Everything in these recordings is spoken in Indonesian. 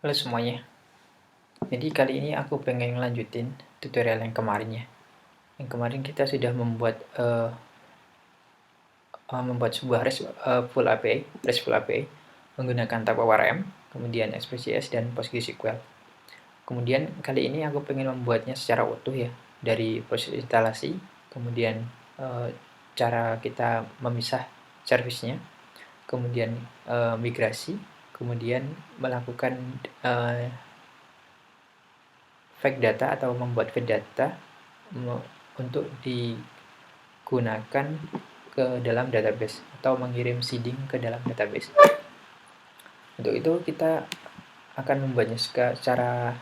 Halo semuanya, jadi kali ini aku pengen lanjutin tutorial yang kemarin ya. Yang kemarin kita sudah membuat sebuah RESTful API menggunakan type ORM, kemudian XPCS dan PostgreSQL. Kemudian kali ini aku pengen membuatnya secara utuh ya, dari proses instalasi, kemudian cara kita memisah servisnya, kemudian migrasi, kemudian melakukan fetch data atau membuat fetch data untuk digunakan ke dalam database atau mengirim seeding ke dalam database. Untuk itu kita akan membuatnya secara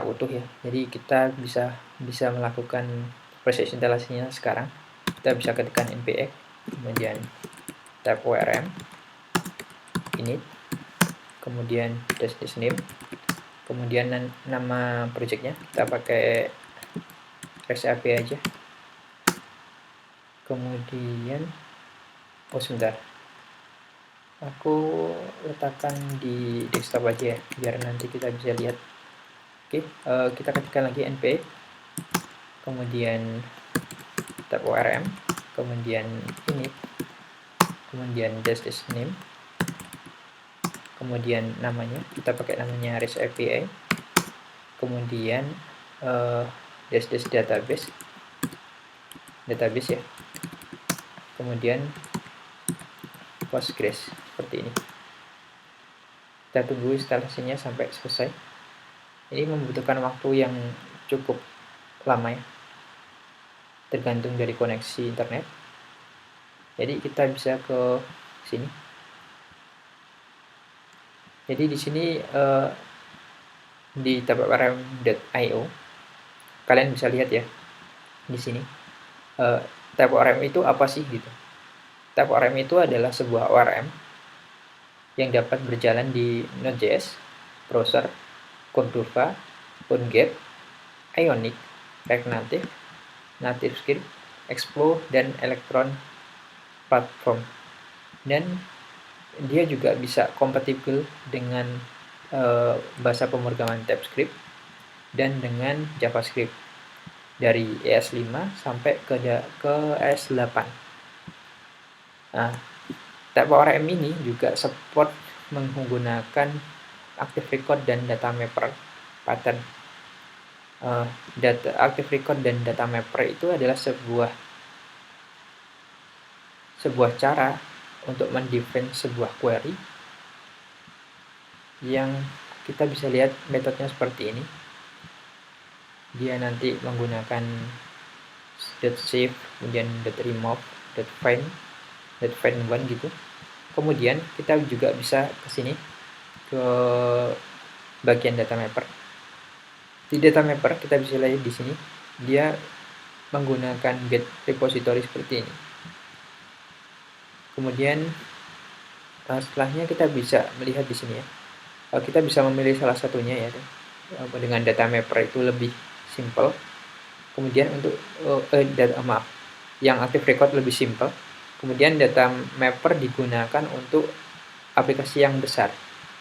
utuh ya. Jadi kita bisa melakukan proses instalasinya sekarang. Kita bisa ketikkan npx, kemudian type orm init, kemudian dash name, kemudian nama projectnya kita pakai REST API aja. Kemudian sebentar, aku letakkan di desktop aja ya, biar nanti kita bisa lihat. Oke, kita ketikkan lagi npx, kemudian tab orm, kemudian init, kemudian dash name, kemudian namanya kita pakai namanya REST API, kemudian dash database ya, kemudian Postgres seperti ini. Kita tunggu instalasinya sampai selesai. Ini membutuhkan waktu yang cukup lama ya, tergantung dari koneksi internet. Jadi kita bisa ke sini. Jadi di sini di tab orm.io kalian bisa lihat ya di sini tab orm itu apa sih gitu. Tab orm itu adalah sebuah ORM yang dapat berjalan di Node.js, browser, Cordova, PhoneGap, Ionic, React Native, NativeScript, Expo, dan Electron Platform. Dan dia juga bisa kompatibel dengan bahasa pemrograman TypeScript dan dengan JavaScript dari ES5 sampai ke ES8. Nah, type ORM ini juga support menggunakan Active Record dan Data Mapper pattern. Active Record dan Data Mapper itu adalah sebuah cara untuk mendefine sebuah query yang kita bisa lihat metodenya seperti ini. Dia nanti menggunakan .save, kemudian .remove, .find one gitu. Kemudian kita juga bisa ke sini ke bagian data mapper. Di data mapper kita bisa lihat di sini dia menggunakan get repository seperti ini. Kemudian setelahnya kita bisa melihat di sini ya. Kita bisa memilih salah satunya ya. Dengan data mapper itu lebih simple. Kemudian untuk yang active record lebih simple. Kemudian data mapper digunakan untuk aplikasi yang besar.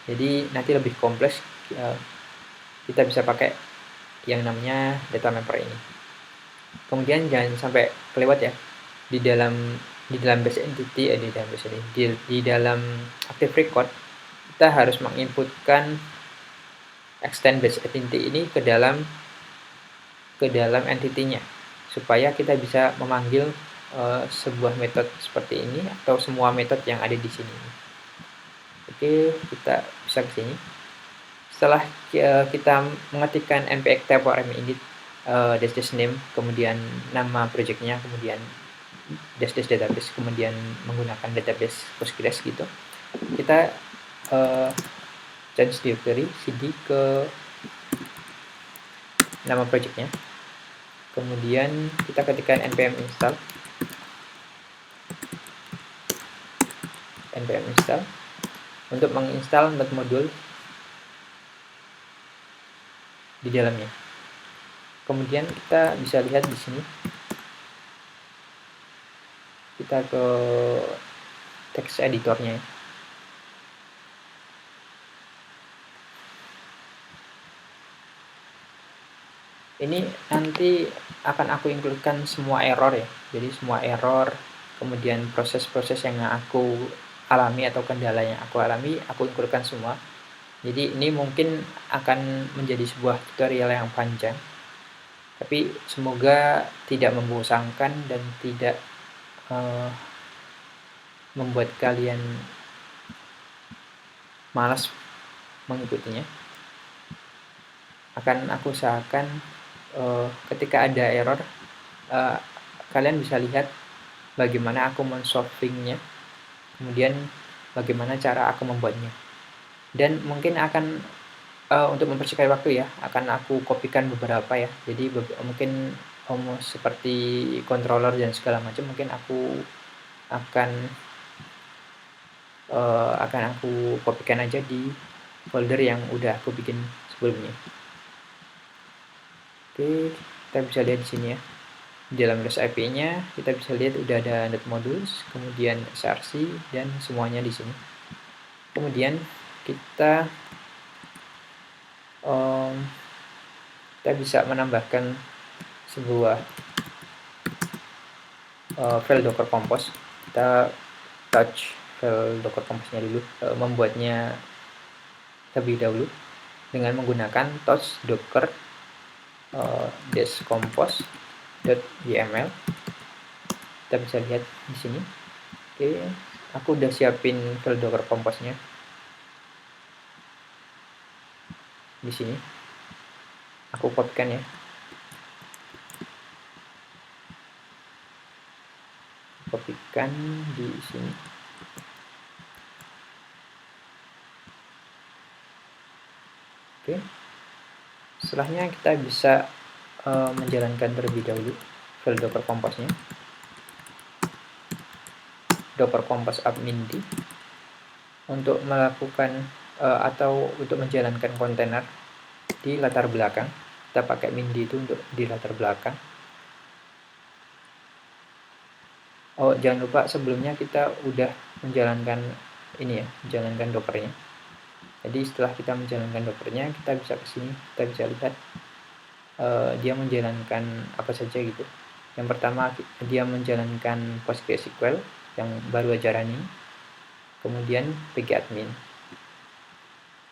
Jadi nanti lebih kompleks, kita bisa pakai yang namanya data mapper ini. Kemudian jangan sampai kelewat ya, di dalam base entity, di dalam active record kita harus menginputkan extend base entity ini ke dalam entity-nya supaya kita bisa memanggil sebuah metode seperti ini atau semua metode yang ada di sini. Oke, kita bisa ke sini. Setelah kita mengetikkan npx type orm init dash name, kemudian nama projectnya, kemudian dash database, kemudian menggunakan database Postgres gitu, kita change directory cd ke nama projectnya, kemudian kita ketikkan npm install untuk menginstal modul di dalamnya. Kemudian kita bisa lihat di sini, kita ke text editornya. Ini nanti akan aku include-kan semua error ya. Jadi semua error, kemudian proses-proses yang aku alami atau kendala yang aku alami, aku include-kan semua. Jadi ini mungkin akan menjadi sebuah tutorial yang panjang, tapi semoga tidak membosankan dan tidak membuat kalian malas mengikutinya. Akan aku usahakan ketika ada error, kalian bisa lihat bagaimana aku men-solving-nya, kemudian bagaimana cara aku membuatnya. Dan mungkin akan untuk mempersingkat waktu ya, akan aku kopikan beberapa ya. Jadi mungkin seperti controller dan segala macam, mungkin aku akan aku kopikan aja di folder yang udah aku bikin sebelumnya. Oke, kita bisa lihat di sini ya. Di dalam REST-API-nya kita bisa lihat udah ada net modules, kemudian src dan semuanya di sini. Kemudian kita bisa menambahkan sebuah file docker compose. Kita touch file docker compose-nya dulu, membuatnya lebih dahulu dengan menggunakan touch docker dash compose.yml. Kita bisa lihat di sini. Oke, aku udah siapin file docker compose-nya di sini. Aku kopikan ya. Kopikan di sini. Oke. Setelahnya kita bisa menjalankan terlebih dahulu file docker compose-nya. Docker compose admin d untuk melakukan atau untuk menjalankan kontainer di latar belakang. Kita pakai min d itu untuk di latar belakang. Oh, jangan lupa sebelumnya kita udah menjalankan ini ya, menjalankan dockernya. Jadi setelah kita menjalankan dockernya, kita bisa ke sini, kita bisa lihat dia menjalankan apa saja gitu. Yang pertama dia menjalankan PostgreSQL yang baru aja running, kemudian pgadmin.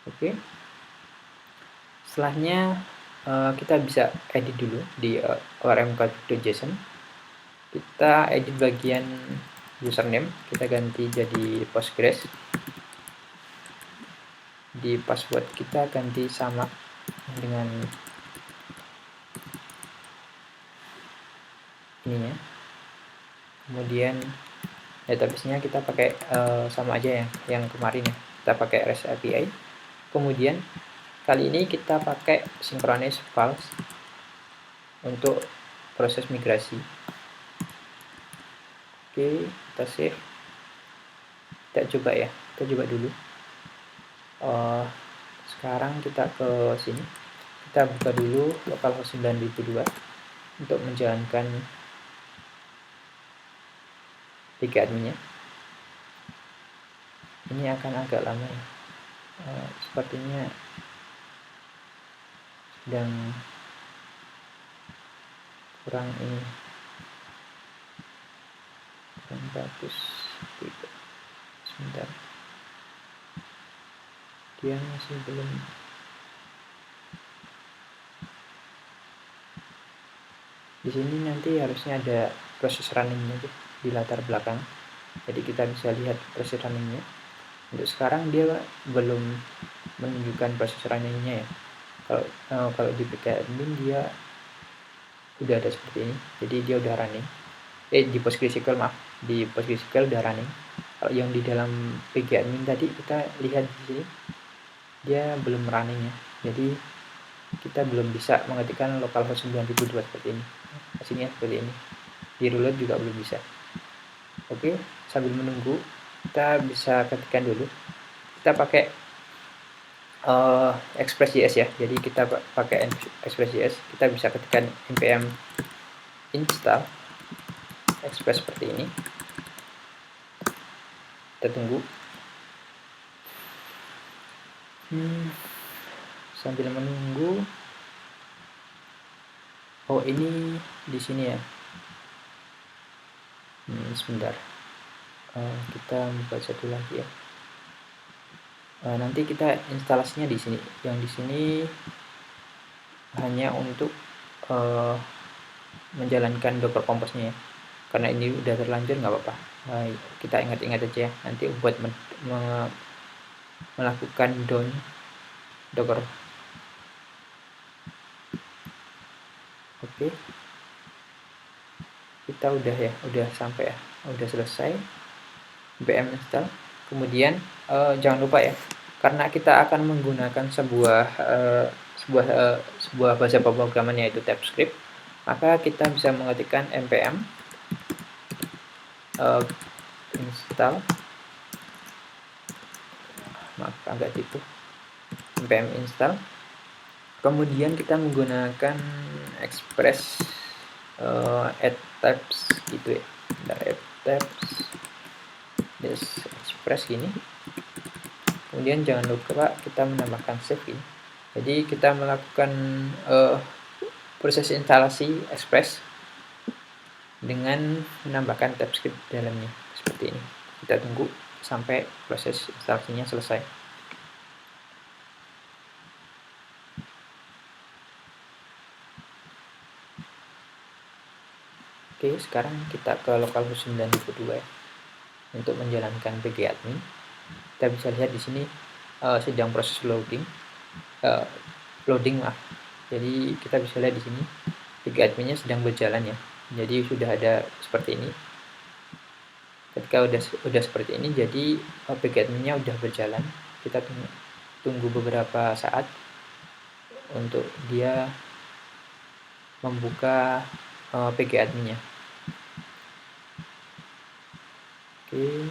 Oke. Setelahnya kita bisa edit dulu di orm.json. Kita edit bagian username, kita ganti jadi Postgres. Di password kita ganti sama dengan ininya. Kemudian database-nya kita pakai sama aja yang kemarin ya. Kita pakai REST API. Kemudian kali ini kita pakai synchronous files untuk proses migrasi. Oke, kita save. Kita coba ya. Kita coba dulu. Sekarang kita ke sini. Kita buka dulu localhost 9002 untuk menjalankan pgadmin-nya. Ini akan agak lama ya. Sepertinya sedang kurang ini, kurang bagus. Sebentar, dia masih belum. Di sini nanti harusnya ada proses runningnya di latar belakang, jadi kita bisa lihat proses runningnya. Untuk sekarang dia belum menunjukkan proses runningnya ya. Kalau di pgadmin dia udah ada seperti ini, jadi dia udah running. Di PostgreSQL maaf, di PostgreSQL udah running. Kalau yang di dalam pgadmin tadi kita lihat di sini dia belum running ya, jadi kita belum bisa mengetikkan localhost 9002 seperti ini. Hasilnya seperti ini. Di reload juga belum bisa. Oke, sambil menunggu kita bisa ketikkan dulu. Kita pakai Express.js ya. Jadi kita pakai Express.js, kita bisa ketikkan npm install Express seperti ini. Kita tunggu. Sambil menunggu Oh, ini di sini ya. Sebentar. Kita buka satu lagi ya. Nanti kita instalasinya di sini. Yang di sini hanya untuk menjalankan Docker Compose-nya ya. Karena ini udah terlanjur nggak apa-apa. Kita ingat-ingat aja ya. Nanti buat melakukan down Docker. Oke. Kita udah ya, udah sampai ya. Udah selesai. npm install. Kemudian jangan lupa ya, karena kita akan menggunakan sebuah bahasa pemrograman yaitu TypeScript, maka kita bisa mengetikkan npm install, maaf agak tipu, npm install, kemudian kita menggunakan express add types gitu ya, add types express gini. Kemudian jangan lupa kita menambahkan save ini. Jadi kita melakukan proses instalasi Express dengan menambahkan TypeScript dalamnya seperti ini. Kita tunggu sampai proses instalasinya selesai. Oke, sekarang kita ke localhost 9.2 ya, untuk menjalankan pgadmin. Kita bisa lihat di sini sedang proses loading. Jadi kita bisa lihat di sini pgadmin-nya sedang berjalan ya. Jadi sudah ada seperti ini. Ketika udah seperti ini, jadi pgadmin-nya udah berjalan. Kita tunggu beberapa saat untuk dia membuka pgadmin-nya. Oke,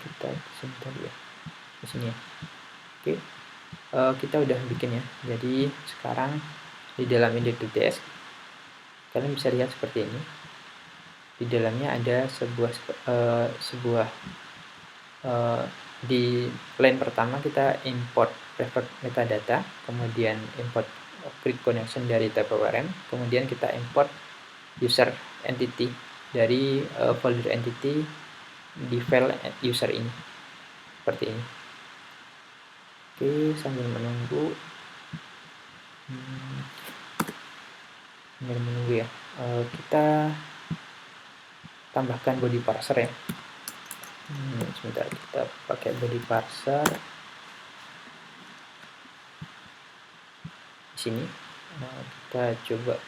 kita sebentar ya di sini ya. Oke, kita udah bikin ya. Jadi sekarang di dalam index.js kalian bisa lihat seperti ini. Di dalamnya ada sebuah di line pertama kita import private metadata, kemudian import grid connection dari TypeORM, kemudian kita import user entity dari folder entity di file user ini seperti ini. Oke, sambil menunggu ya, kita tambahkan body parser ya. Sebentar, kita pakai body parser di sini. Kita coba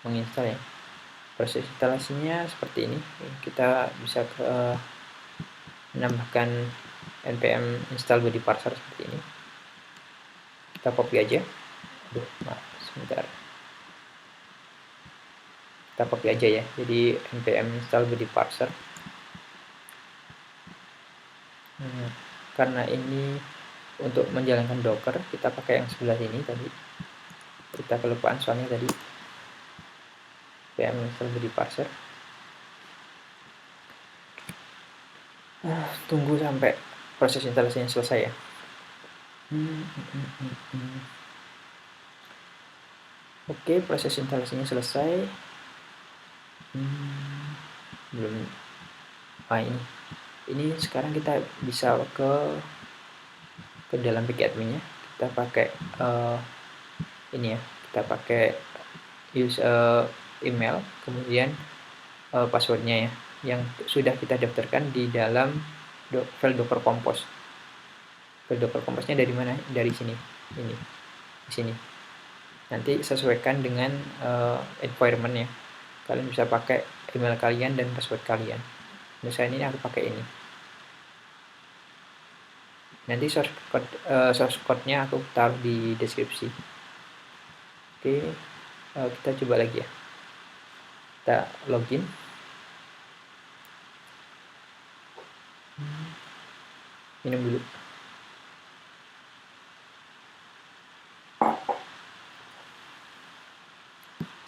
menginstal ya. Proses instalasinya seperti ini. Kita bisa menambahkan npm install body parser seperti ini. Kita copy aja. Sebentar. Kita copy aja ya. Jadi npm install body parser. Karena ini untuk menjalankan Docker, kita pakai yang sebelah ini tadi. Kita kelupaan soalnya tadi npm install body parser. Tunggu sampai proses instalasinya selesai ya. Oke, proses instalasinya selesai. Belum. Ini sekarang kita bisa ke dalam pgadmin-nya. Kita pakai ini ya. Kita pakai email, kemudian passwordnya ya, yang sudah kita daftarkan di dalam file Docker Compose. File Docker Compose-nya dari mana? Dari sini. Ini. Di sini. Nanti sesuaikan dengan environment ya. Kalian bisa pakai email kalian dan password kalian. Misalnya ini aku pakai ini. Nanti source code-nya aku taruh di deskripsi. Oke, kita coba lagi ya. Kita login. Minum dulu.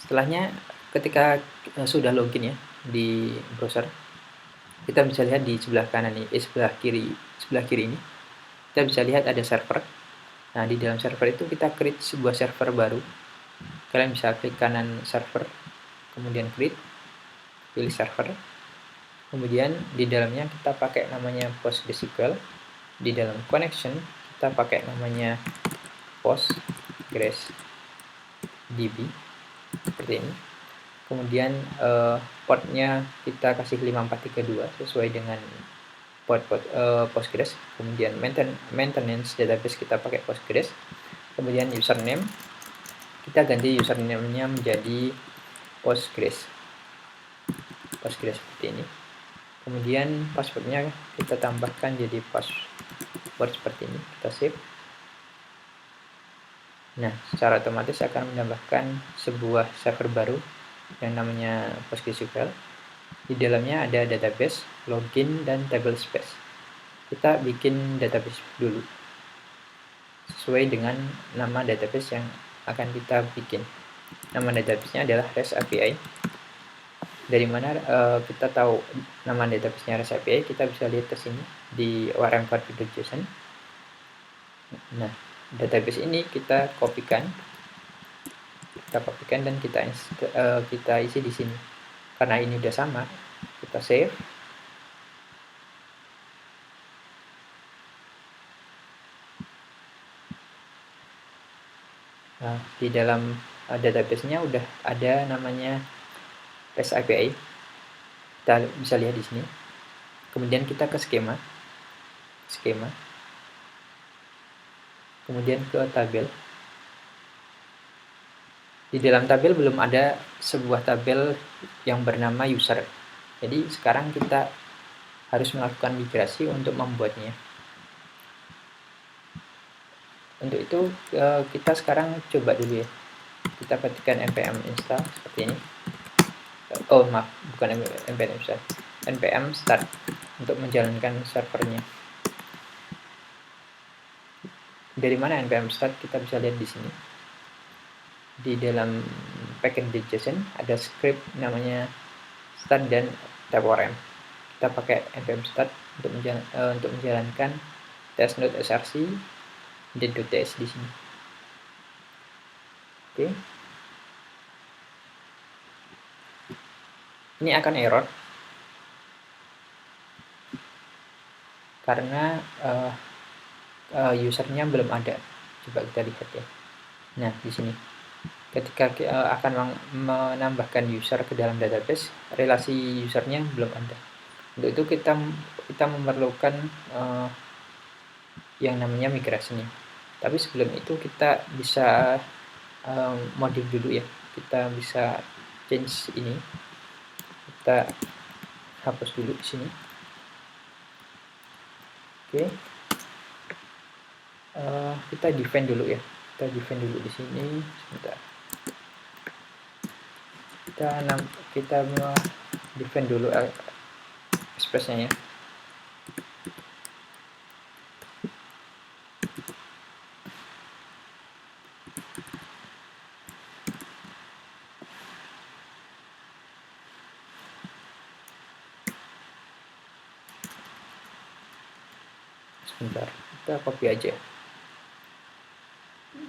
Setelahnya, ketika sudah login ya di browser, kita bisa lihat di sebelah kanan ini, sebelah kiri ini, kita bisa lihat ada server. Nah, di dalam server itu kita create sebuah server baru. kalian bisa klik kanan server, kemudian create, pilih server, kemudian di dalamnya kita pakai namanya PostgreSQL, di dalam connection kita pakai namanya PostgreSDB seperti ini. Kemudian portnya kita kasih 5432 sesuai dengan port Postgres. Kemudian maintenance database kita pakai Postgres. Kemudian username kita ganti username-nya menjadi Postgres seperti ini. Kemudian passwordnya kita tambahkan jadi password seperti ini, kita save. Nah, secara otomatis akan menambahkan sebuah server baru yang namanya PostgreSQL. Di dalamnya ada database, login, dan table space. Kita bikin database dulu sesuai dengan nama database yang akan kita bikin. Nama database-nya adalah REST API. Dari mana kita tahu nama database-nya REST API? Kita bisa lihat ke sini di orm.json. Nah, database ini kita kopikan dan kita isi di sini. Karena ini udah sama, kita save. Nah, di dalam database-nya udah ada namanya REST API. Kita bisa lihat di sini. Kemudian kita ke skema. Kemudian ke tabel. Di dalam tabel belum ada sebuah tabel yang bernama user. Jadi sekarang kita harus melakukan migrasi untuk membuatnya. Untuk itu kita sekarang coba dulu ya. Kita ketikkan npm install seperti ini. Oh maaf, bukan npm install, npm start untuk menjalankan servernya. Dari mana npm start? Kita bisa lihat di sini. Di dalam package.json ada script namanya start dan tab orm. Kita pakai npm start untuk menjalankan test.src .ts di sini. Oke. Ini akan error karena usernya belum ada. Coba kita lihat ya. Nah, di sini ketika akan menambahkan user ke dalam database, relasi usernya belum ada. Untuk itu kita memerlukan yang namanya migrasinya. Tapi sebelum itu kita bisa modif dulu ya. Kita bisa change ini. Kita hapus dulu di sini. Oke. Kita define dulu ya. Kita define dulu di sini. Sebentar. Kita define dulu express-nya ya. Sebentar, kita copy aja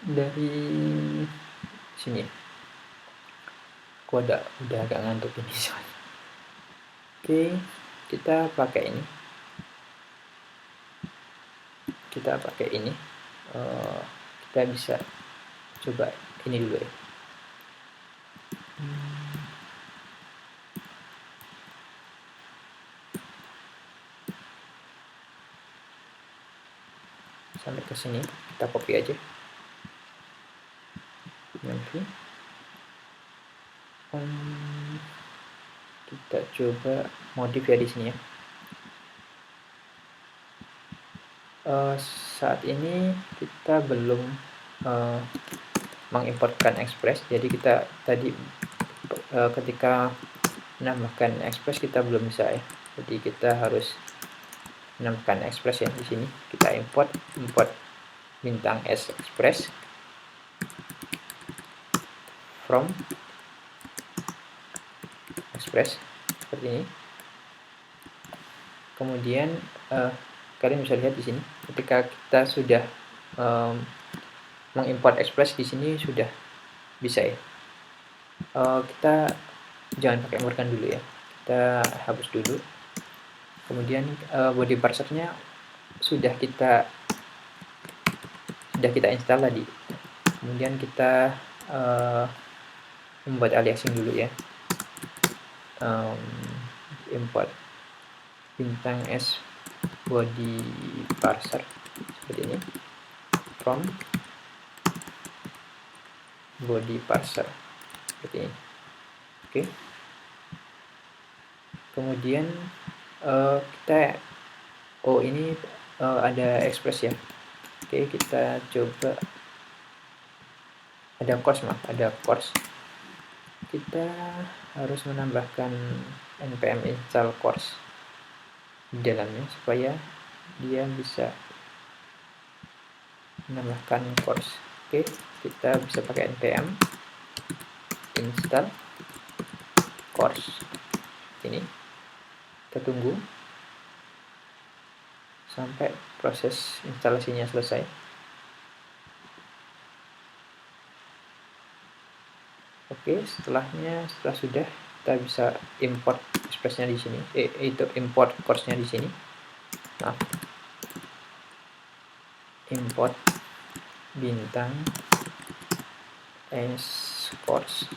dari sini. Aku udah agak ngantuk ini soalnya. Oke, kita pakai ini. Kita bisa coba ini dulu ya. Sampai ke sini kita copy aja. Nanti kita coba modif ya di sini ya. Saat ini kita belum mengimportkan Express, jadi kita tadi ketika menambahkan Express kita belum bisa ya. Jadi kita harus menambahkan Express ya di sini. Kita import bintang S Express from Express seperti ini. Kemudian kalian bisa lihat di sini ketika kita sudah mengimport Express di sini sudah bisa ya. kita jangan pakai Morgan dulu ya, kita hapus dulu. Kemudian body parsernya sudah kita install tadi. Kemudian kita membuat aliasing dulu ya. Import bintang s body parser seperti ini, from body parser seperti ini. Oke. Kemudian kita ini ada express ya. Oke, kita coba ada course. Kita harus menambahkan npm install course di dalamnya supaya dia bisa menambahkan course. Oke, kita bisa pakai npm install course ini. Kita tunggu sampai proses instalasinya selesai. Oke, setelah sudah, kita bisa import expressnya di sini. Itu import course-nya di sini. Maaf. Import bintang s course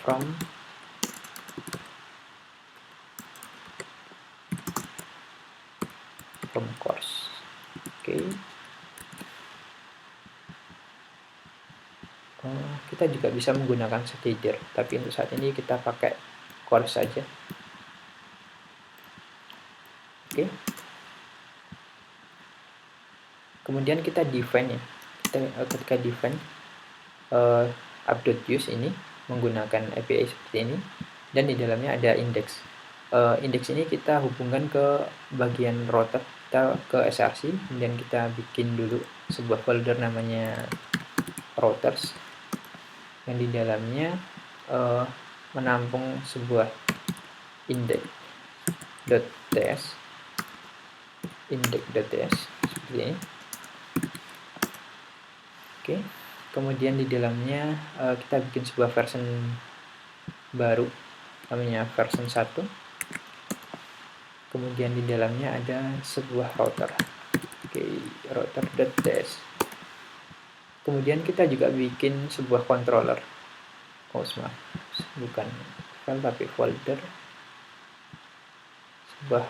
from course. Oke. Kita juga bisa menggunakan stagger, tapi untuk saat ini kita pakai course saja. Oke. Kemudian kita define ya. Ketika define app.use ini menggunakan API seperti ini, dan di dalamnya ada index. Index ini kita hubungkan ke bagian router, kita ke src, kemudian kita bikin dulu sebuah folder namanya routers, yang di dalamnya menampung sebuah index.ts seperti ini. Oke, kemudian di dalamnya kita bikin sebuah version baru namanya version 1. Kemudian di dalamnya ada sebuah router. Oke, router.ts. Kemudian kita juga bikin sebuah controller. Maaf, bukan file tapi folder. Sebuah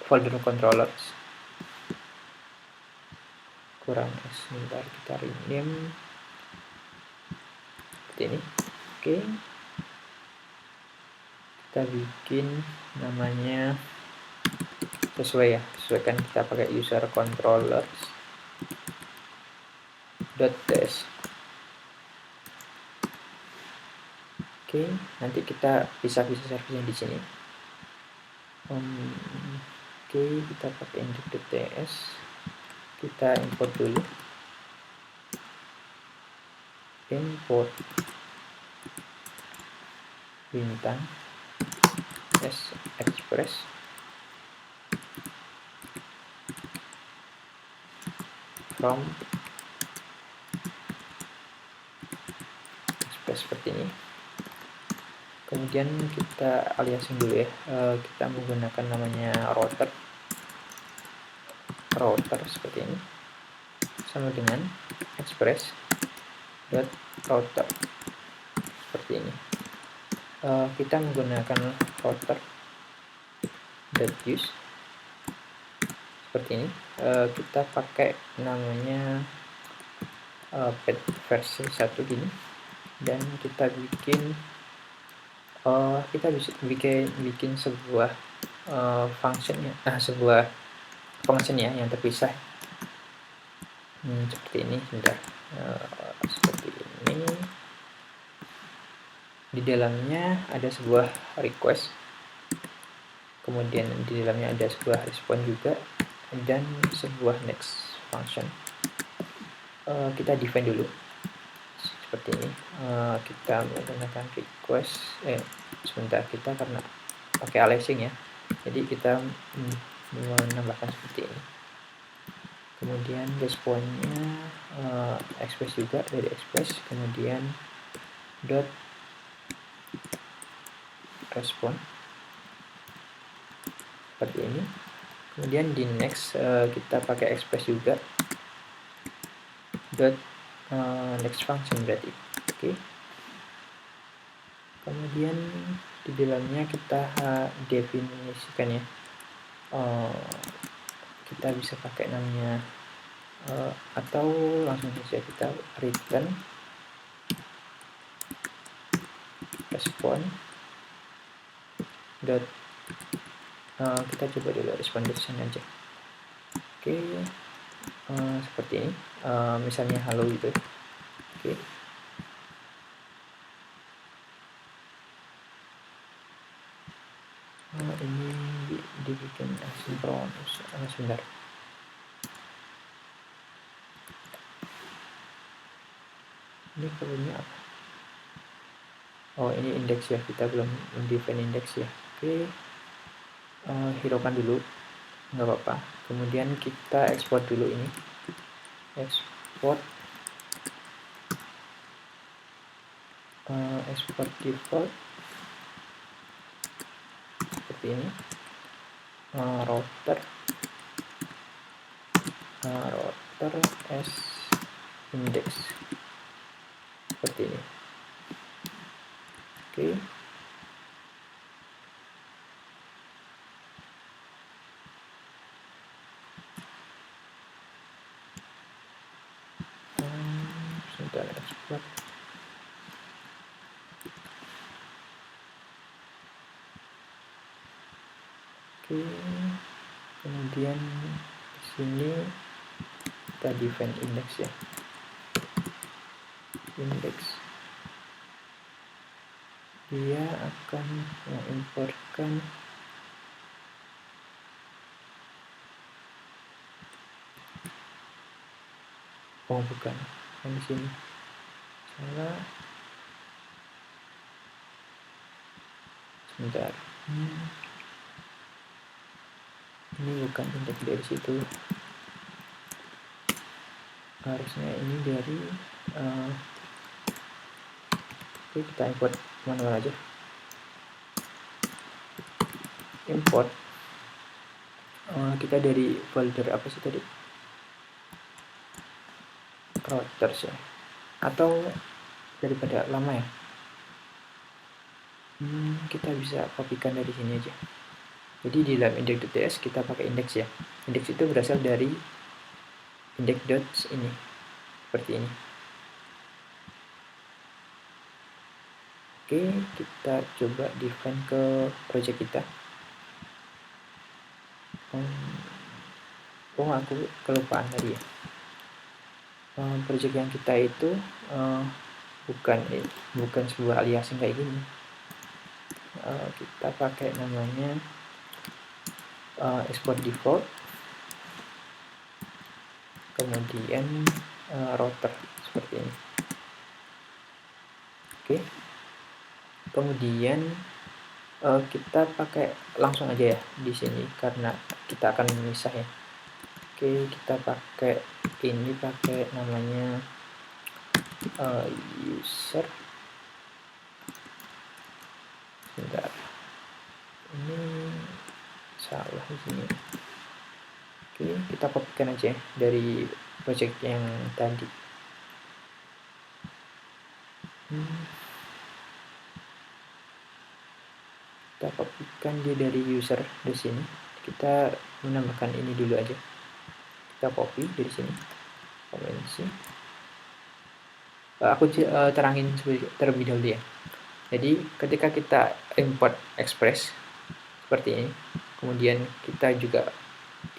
folder controllers. Kurang sebentar, kita rename seperti ini. Oke. Kita bikin namanya sesuaikan, kita pakai user controllers.ts. Oke, nanti kita bisa servisnya di sini. Oke, kita pakai index.ts. Kita import dulu. Import bintang s express from express seperti ini. Kemudian kita aliasing dulu ya. Kita menggunakan namanya router seperti ini, sama dengan express.router seperti ini. Kita menggunakan router.use seperti ini. Kita pakai namanya versi 1 gini, dan kita bisa bikin sebuah function ya yang terpisah seperti ini. Seperti ini. Di dalamnya ada sebuah request, kemudian di dalamnya ada sebuah respon juga, dan sebuah next function. Kita define dulu seperti ini. Kita menggunakan request sebentar, kita karena pakai aliasing ya, jadi kita menambahkan seperti ini. kemudian responnya express juga dari express, kemudian dot respon seperti ini. Kemudian di next kita pakai express juga dot next function berarti. Oke. Kemudian di dalamnya kita definisikan ya, kita bisa pakai namanya atau langsung saja kita return respon dot kita coba dulu respon sana aja. Oke. Seperti ini, misalnya halo gitu. Oke. Ini dibikin asinkronus. Sebentar. Ini perlunya apa? Oh, ini indeks ya, kita belum define indeks ya. Oke. Hiraukan dulu, nggak apa-apa. Kemudian kita ekspor dulu ini, export default seperti ini, router as index seperti ini. Oke. Sudah export. Oke. Kemudian di sini kita define index ya. Index dia akan mengimportkan bukan yang di sini salah, sebentar, ini bukan indeks dari situ, harusnya ini dari oke, kita import manual aja. Import kita dari folder apa sih tadi, routers ya, atau daripada lama ya, kita bisa kopikan dari sini aja. Jadi di dalam index.ts kita pakai indeks ya. Indeks itu berasal dari index ini seperti ini. Oke, kita coba define ke project kita. Oh, aku kelupaan tadi ya. Project yang kita itu bukan sebuah aliasing kayak gini. Kita pakai namanya export default, kemudian router seperti ini. Oke. Kemudian kita pakai langsung aja ya di sini karena kita akan memisah ya. Oke, kita pakai ini, pakai namanya user. Bentar, ini salah di sini. Oke, kita kopikan aja dari project yang tadi. Kita kopikan dia dari user di sini. Kita menambahkan ini dulu aja. Kita copy dari sini. Konvensi. Aku terangin terlebih dahulu ya. Jadi ketika kita import express seperti ini, kemudian kita juga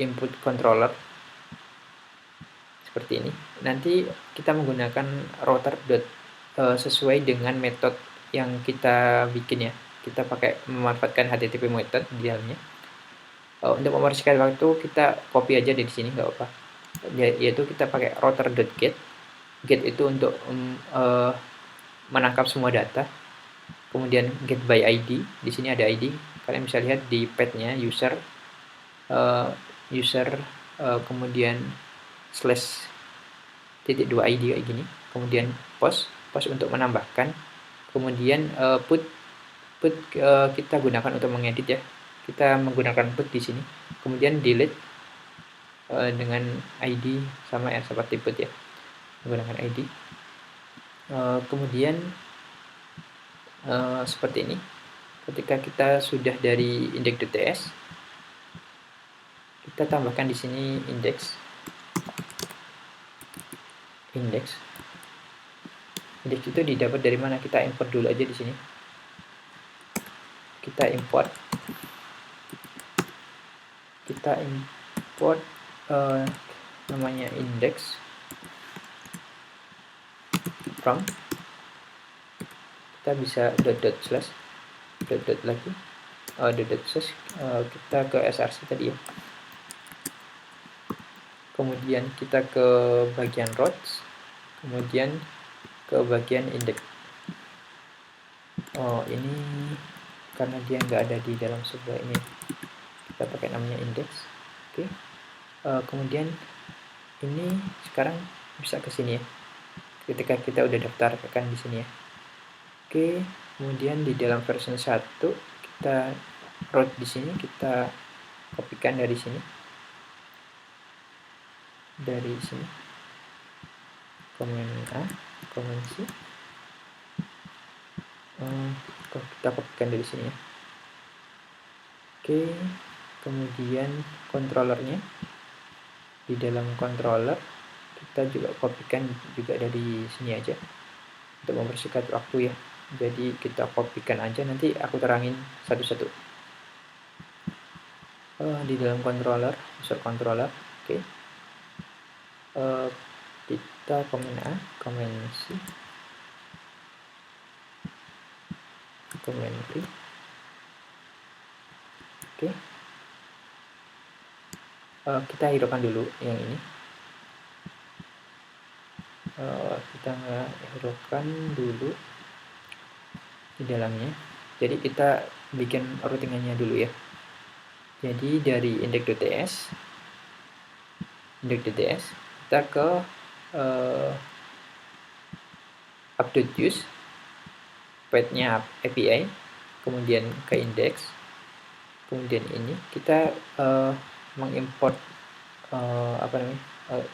input controller seperti ini. Nanti kita menggunakan router sesuai dengan metode yang kita bikin ya. Kita pakai memanfaatkan HTTP method di dalamnya. Untuk mempersingkat waktu kita copy aja dari sini, nggak apa-apa. Yaitu kita pakai router.get. Get itu untuk menangkap semua data. Kemudian get by ID. Di sini ada ID. Kalian bisa lihat di path-nya user, kemudian slash .2 id kayak gini, kemudian post untuk menambahkan, kemudian put kita gunakan untuk mengedit ya, kita menggunakan put di sini, kemudian delete dengan id sama ya seperti put ya, menggunakan id. Kemudian seperti ini, ketika kita sudah dari index.ts, kita tambahkan di sini index itu didapat dari mana? Kita import dulu aja di sini. Kita import namanya index from, kita bisa dot/slash lagi dot/slash kita ke src tadi ya, kemudian kita ke bagian rows, kemudian ke bagian index. Ini karena dia nggak ada di dalam sebuah ini, kita pakai namanya index. Oke. Kemudian ini sekarang bisa ke sini ya, ketika kita udah daftarkan di sini ya. Oke, kemudian di dalam version 1 kita root di sini, kita kopikan dari sini, komen A, komen C, kita kopikan dari sini ya. Oke, kemudian controllernya, di dalam controller kita juga kopikan juga dari sini aja untuk mempersingkat waktu ya. Jadi kita kopikan aja, nanti aku terangin satu-satu. Di dalam controller, user controller, oke. Kita komen A, komen C, komen B, oke. Kita hiraukan dulu yang ini. Kita hiraukan dulu di dalamnya. Jadi kita bikin routingannya dulu ya. Jadi dari index.ts kita ke update use, path-nya API, kemudian ke index, kemudian ini kita mengimport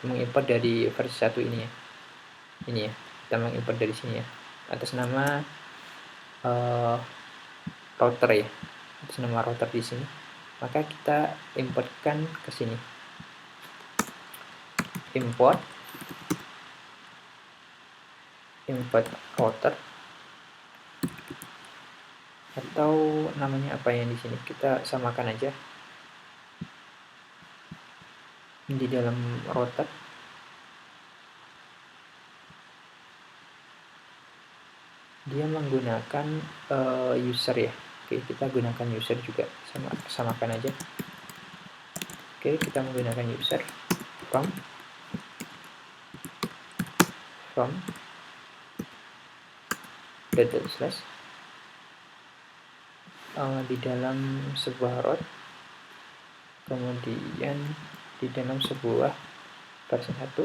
mengimport dari versi 1 ini ya. Ini ya, kita mengimport dari sini ya, atas nama router ya, atas nama router di sini. Maka kita importkan ke sini, import router, atau namanya apa yang di sini kita samakan aja. Di dalam router dia menggunakan user ya. Oke, kita gunakan user juga, samakan aja. Oke, kita menggunakan user from .// di dalam sebuah root, kemudian di dalam sebuah versi 1,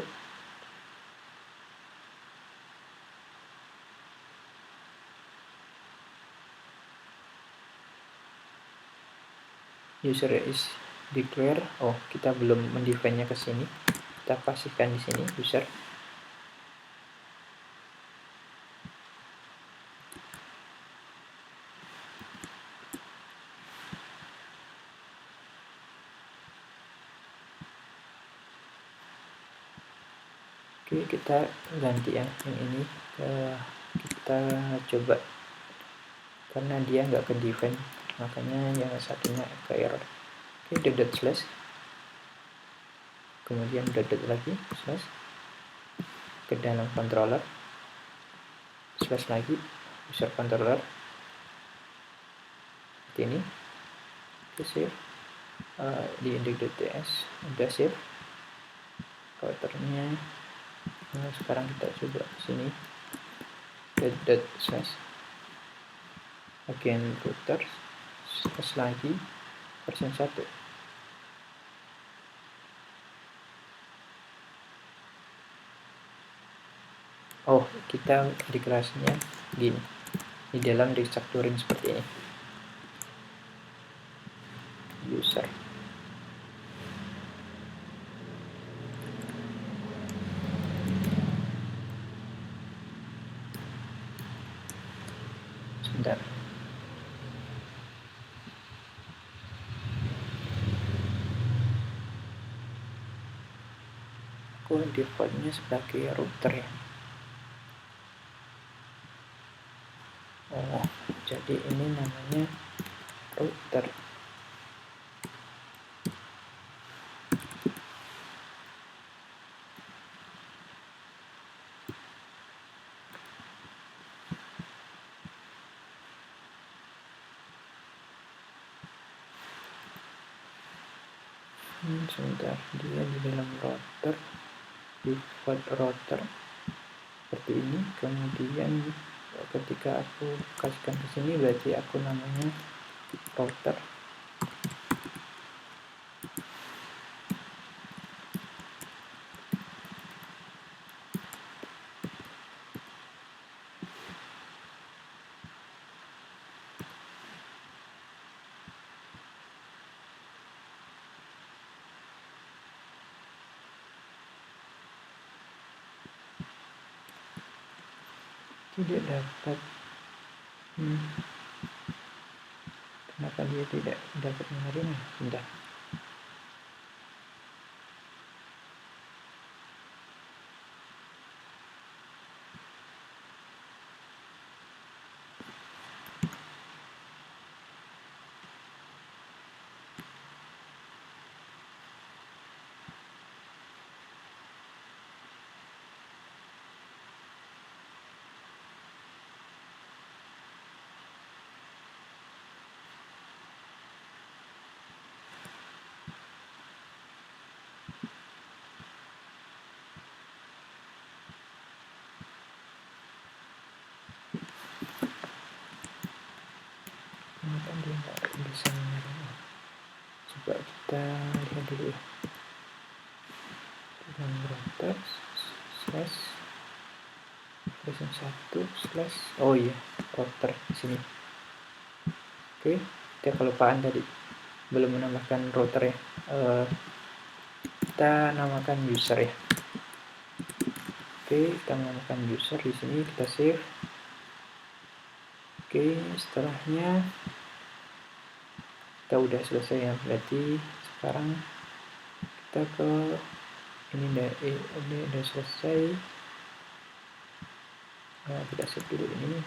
user is declare. Kita belum mendefine-nya ke sini, kita pastikan di sini user. Oke, kita ganti ya yang ini, kita coba, karena dia nggak ke define, makanya yang satunya ke error. Oke, .// kemudian lagi slash ke dalam controller, slash lagi user controller seperti ini. Oke, save. Di index.ts udah save routernya. Sekarang kita coba sini .// bagian router slash lagi version 1. Oh, kita deklarasinya gini di dalam restructuring seperti ini. User sebentar, aku defaultnya sebagai router ya. Oh, jadi ini namanya router. Sebentar, dia di dalam router, default router seperti ini. Kemudian ketika aku kasihkan ke sini berarti aku namanya router. Tidak dapat, kenapa dia tidak dapat menerima? Sudah. Kenapa dia nggak bisa menerima? Coba kita lihat dulu ya. Dalam router slash version 1 slash, oh iya, router di sini. Oke, kita kelupaan tadi belum menambahkan router ya. Kita namakan user ya. Oke, kita menamakan user di sini, kita save. Oke, setelahnya kita udah selesai ya, berarti sekarang kita ke ini udah selesai. Kita save dulu ini.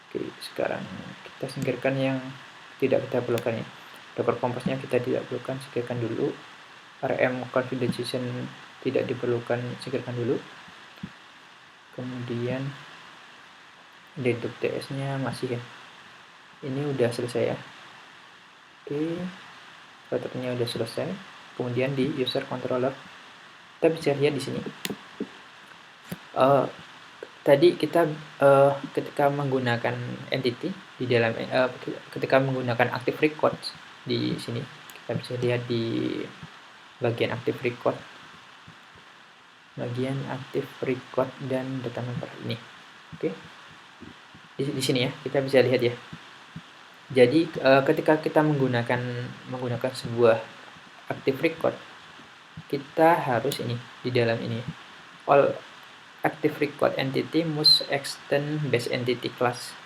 Oke, sekarang kita singkirkan yang tidak kita perlukan ya. Docker Compose-nya kita tidak perlukan, singkirkan dulu. RM configuration tidak diperlukan, singkirkan dulu. Kemudian dedup.ts-nya masih ya. Ini udah selesai ya. Oke, routernya udah selesai. Kemudian di user controller kita bisa lihat di sini. Tadi kita ketika menggunakan entity di dalam ketika menggunakan active record di sini, kita bisa lihat di bagian active record, dan data member ini. Oke, di sini ya kita bisa lihat ya. Jadi ketika kita menggunakan sebuah active record, kita harus ini di dalam ini all active record entity must extend base entity class.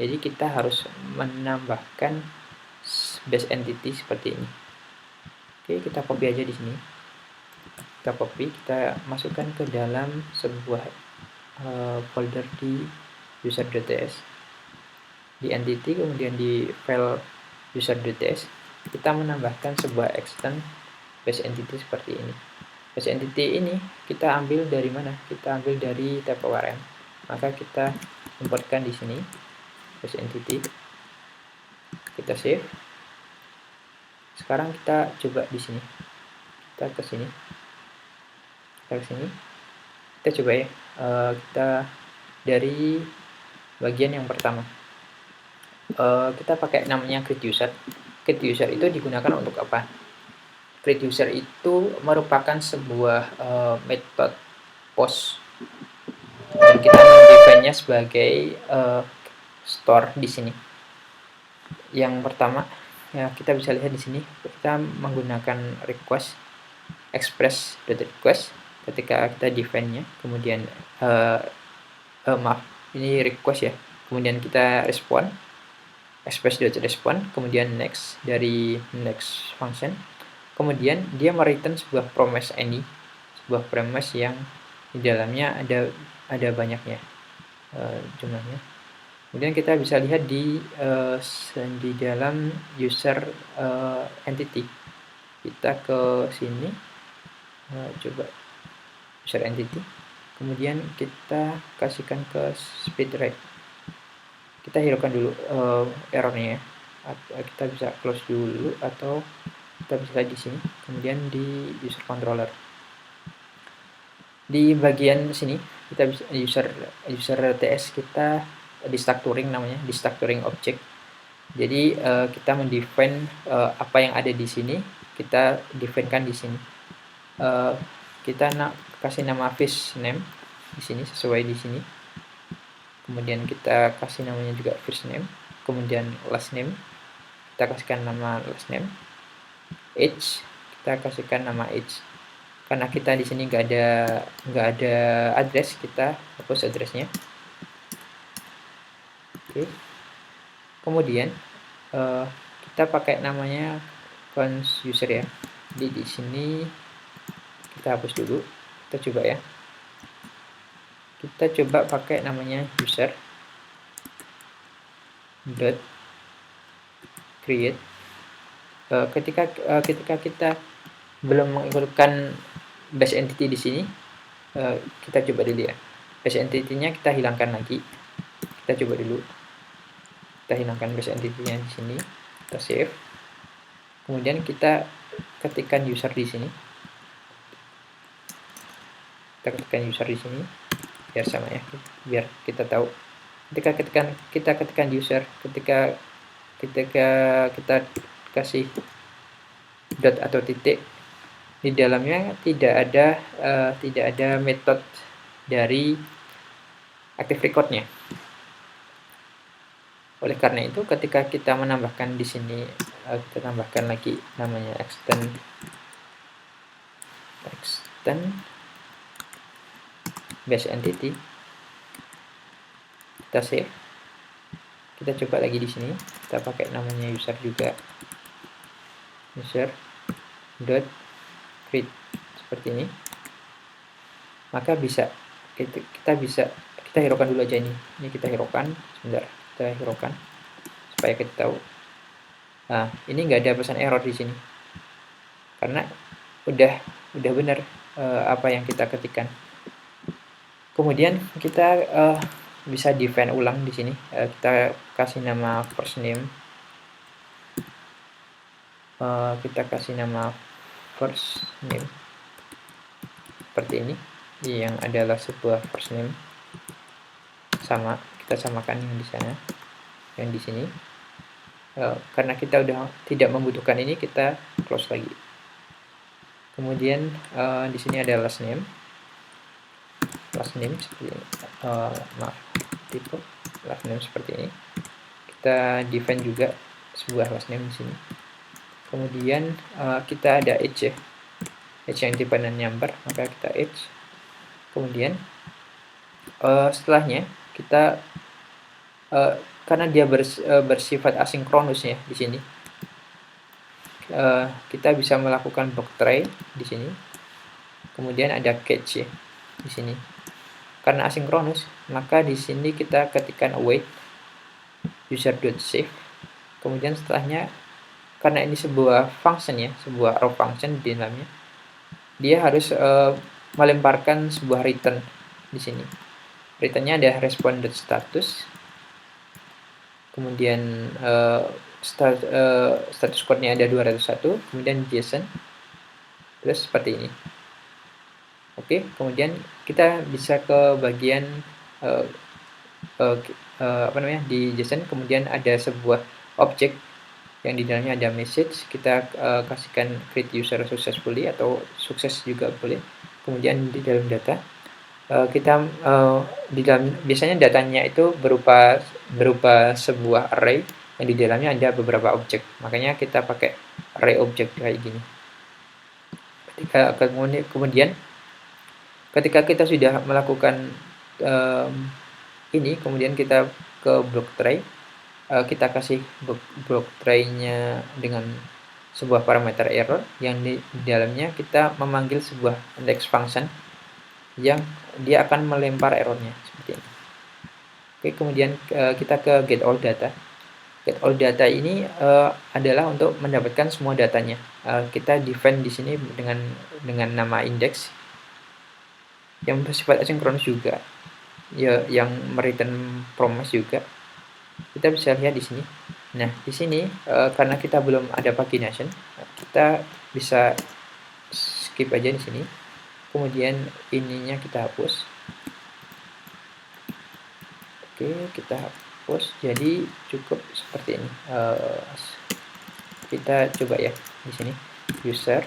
Jadi kita harus menambahkan base entity seperti ini. Oke, kita copy aja di sini. Kita copy, kita masukkan ke dalam sebuah folder di user.ts. Di entity, kemudian di file user.ts, kita menambahkan sebuah extend base entity seperti ini. Base entity ini kita ambil dari mana? Kita ambil dari tab ORM. Maka kita importkan di sini base entity. Kita save. Sekarang kita coba di sini. Kita ke sini. Kita coba ya. Kita dari bagian yang pertama. Kita pakai namanya create user. Create user itu digunakan untuk apa? Create user itu merupakan sebuah metode post dan kita mendefine-nya sebagai store di sini. Yang pertama ya, kita bisa lihat di sini kita menggunakan request express.request ketika kita define-nya, kemudian maaf, ini request ya, kemudian kita respon express.respond, kemudian next dari next function, kemudian dia mereturn sebuah promise any, sebuah promise yang di dalamnya ada banyaknya jumlahnya. Kemudian kita bisa lihat di dalam user entity, kita ke sini, coba user entity, kemudian kita kasihkan ke speed rate. Kita hiraukan dulu errornya ya. Kita bisa close dulu atau kita bisa lihat di sini. Kemudian di user controller, di bagian sini kita bisa user TS, kita destructuring namanya, destructuring object. Jadi kita mendefine apa yang ada di sini, kita definekan di sini. Kita kasih nama fish name di sini sesuai di sini. Kemudian kita kasih namanya juga first name, kemudian last name kita kasihkan nama last name, age kita kasihkan nama age. Karena kita di sini nggak ada address, kita hapus addressnya. Oke. Kemudian kita pakai namanya cons user ya. Jadi di sini kita hapus dulu, kita coba ya. Kita coba pakai namanya user dot create. Ketika kita belum mengikutkan base entity di sini, kita coba dulu ya. Base entity-nya kita hilangkan lagi. Kita coba dulu. Kita hilangkan base entity-nya di sini. Kita save. Kemudian kita ketikkan user di sini. Kita ketikkan user di sini biar sama ya, biar kita tahu. Ketika kita ketikkan user, ketika kita kasih dot atau titik, di dalamnya tidak ada metode dari active record-nya. Oleh karena itu, ketika kita menambahkan di sini, kita tambahkan lagi namanya extend base entity, kita save, kita coba lagi di sini, kita pakai namanya user juga, user dot create seperti ini. Maka bisa kita hiraukan dulu aja ini kita hiraukan sebentar, kita hiraukan supaya kita tahu. Nah, ini nggak ada pesan error di sini karena udah benar apa yang kita ketikkan. Kemudian kita bisa define ulang di sini. Kita kasih nama first name. Kita kasih nama first name seperti ini, yang adalah sebuah first name. Sama, kita samakan yang di sana, yang di sini. Karena kita udah tidak membutuhkan ini, kita close lagi. Kemudian di sini ada last name seperti ini. Maaf, tipe last name seperti ini. Kita define juga sebuah last name di sini. Kemudian kita ada age ya, age yang independent number, maka kita age. Kemudian setelahnya kita karena dia bersifat asinkronus ya di sini, kita bisa melakukan block try di sini. Kemudian ada catch ya di sini. Karena asinkronus, maka di sini kita ketikkan await user.save. Kemudian setelahnya, karena ini sebuah function ya, sebuah raw function di dalamnya, dia harus melemparkan sebuah return di sini. Returnnya ada respond.status. Kemudian status code-nya ada 201, kemudian JSON, terus seperti ini. Oke, kemudian kita bisa ke bagian di JSON, kemudian ada sebuah objek yang di dalamnya ada message, kita kasihkan create user successfully atau sukses juga boleh. Kemudian di dalam data kita di dalam biasanya datanya itu berupa berupa sebuah array yang di dalamnya ada beberapa objek. Makanya kita pakai array objek kayak gini. Kemudian ketika kita sudah melakukan ini, kemudian kita ke block try, kita kasih block try-nya dengan sebuah parameter error yang di dalamnya kita memanggil sebuah index function yang dia akan melempar errornya seperti ini. Oke, kemudian kita ke get all data. Get all data ini adalah untuk mendapatkan semua datanya. Kita define di sini dengan nama index yang bersifat asinkronus juga, ya, yang mereturn promise juga. Kita bisa lihat di sini. Nah, di sini karena kita belum ada pagination, kita bisa skip aja di sini. Kemudian ininya kita hapus. Oke, kita hapus. Jadi cukup seperti ini. Kita coba ya di sini user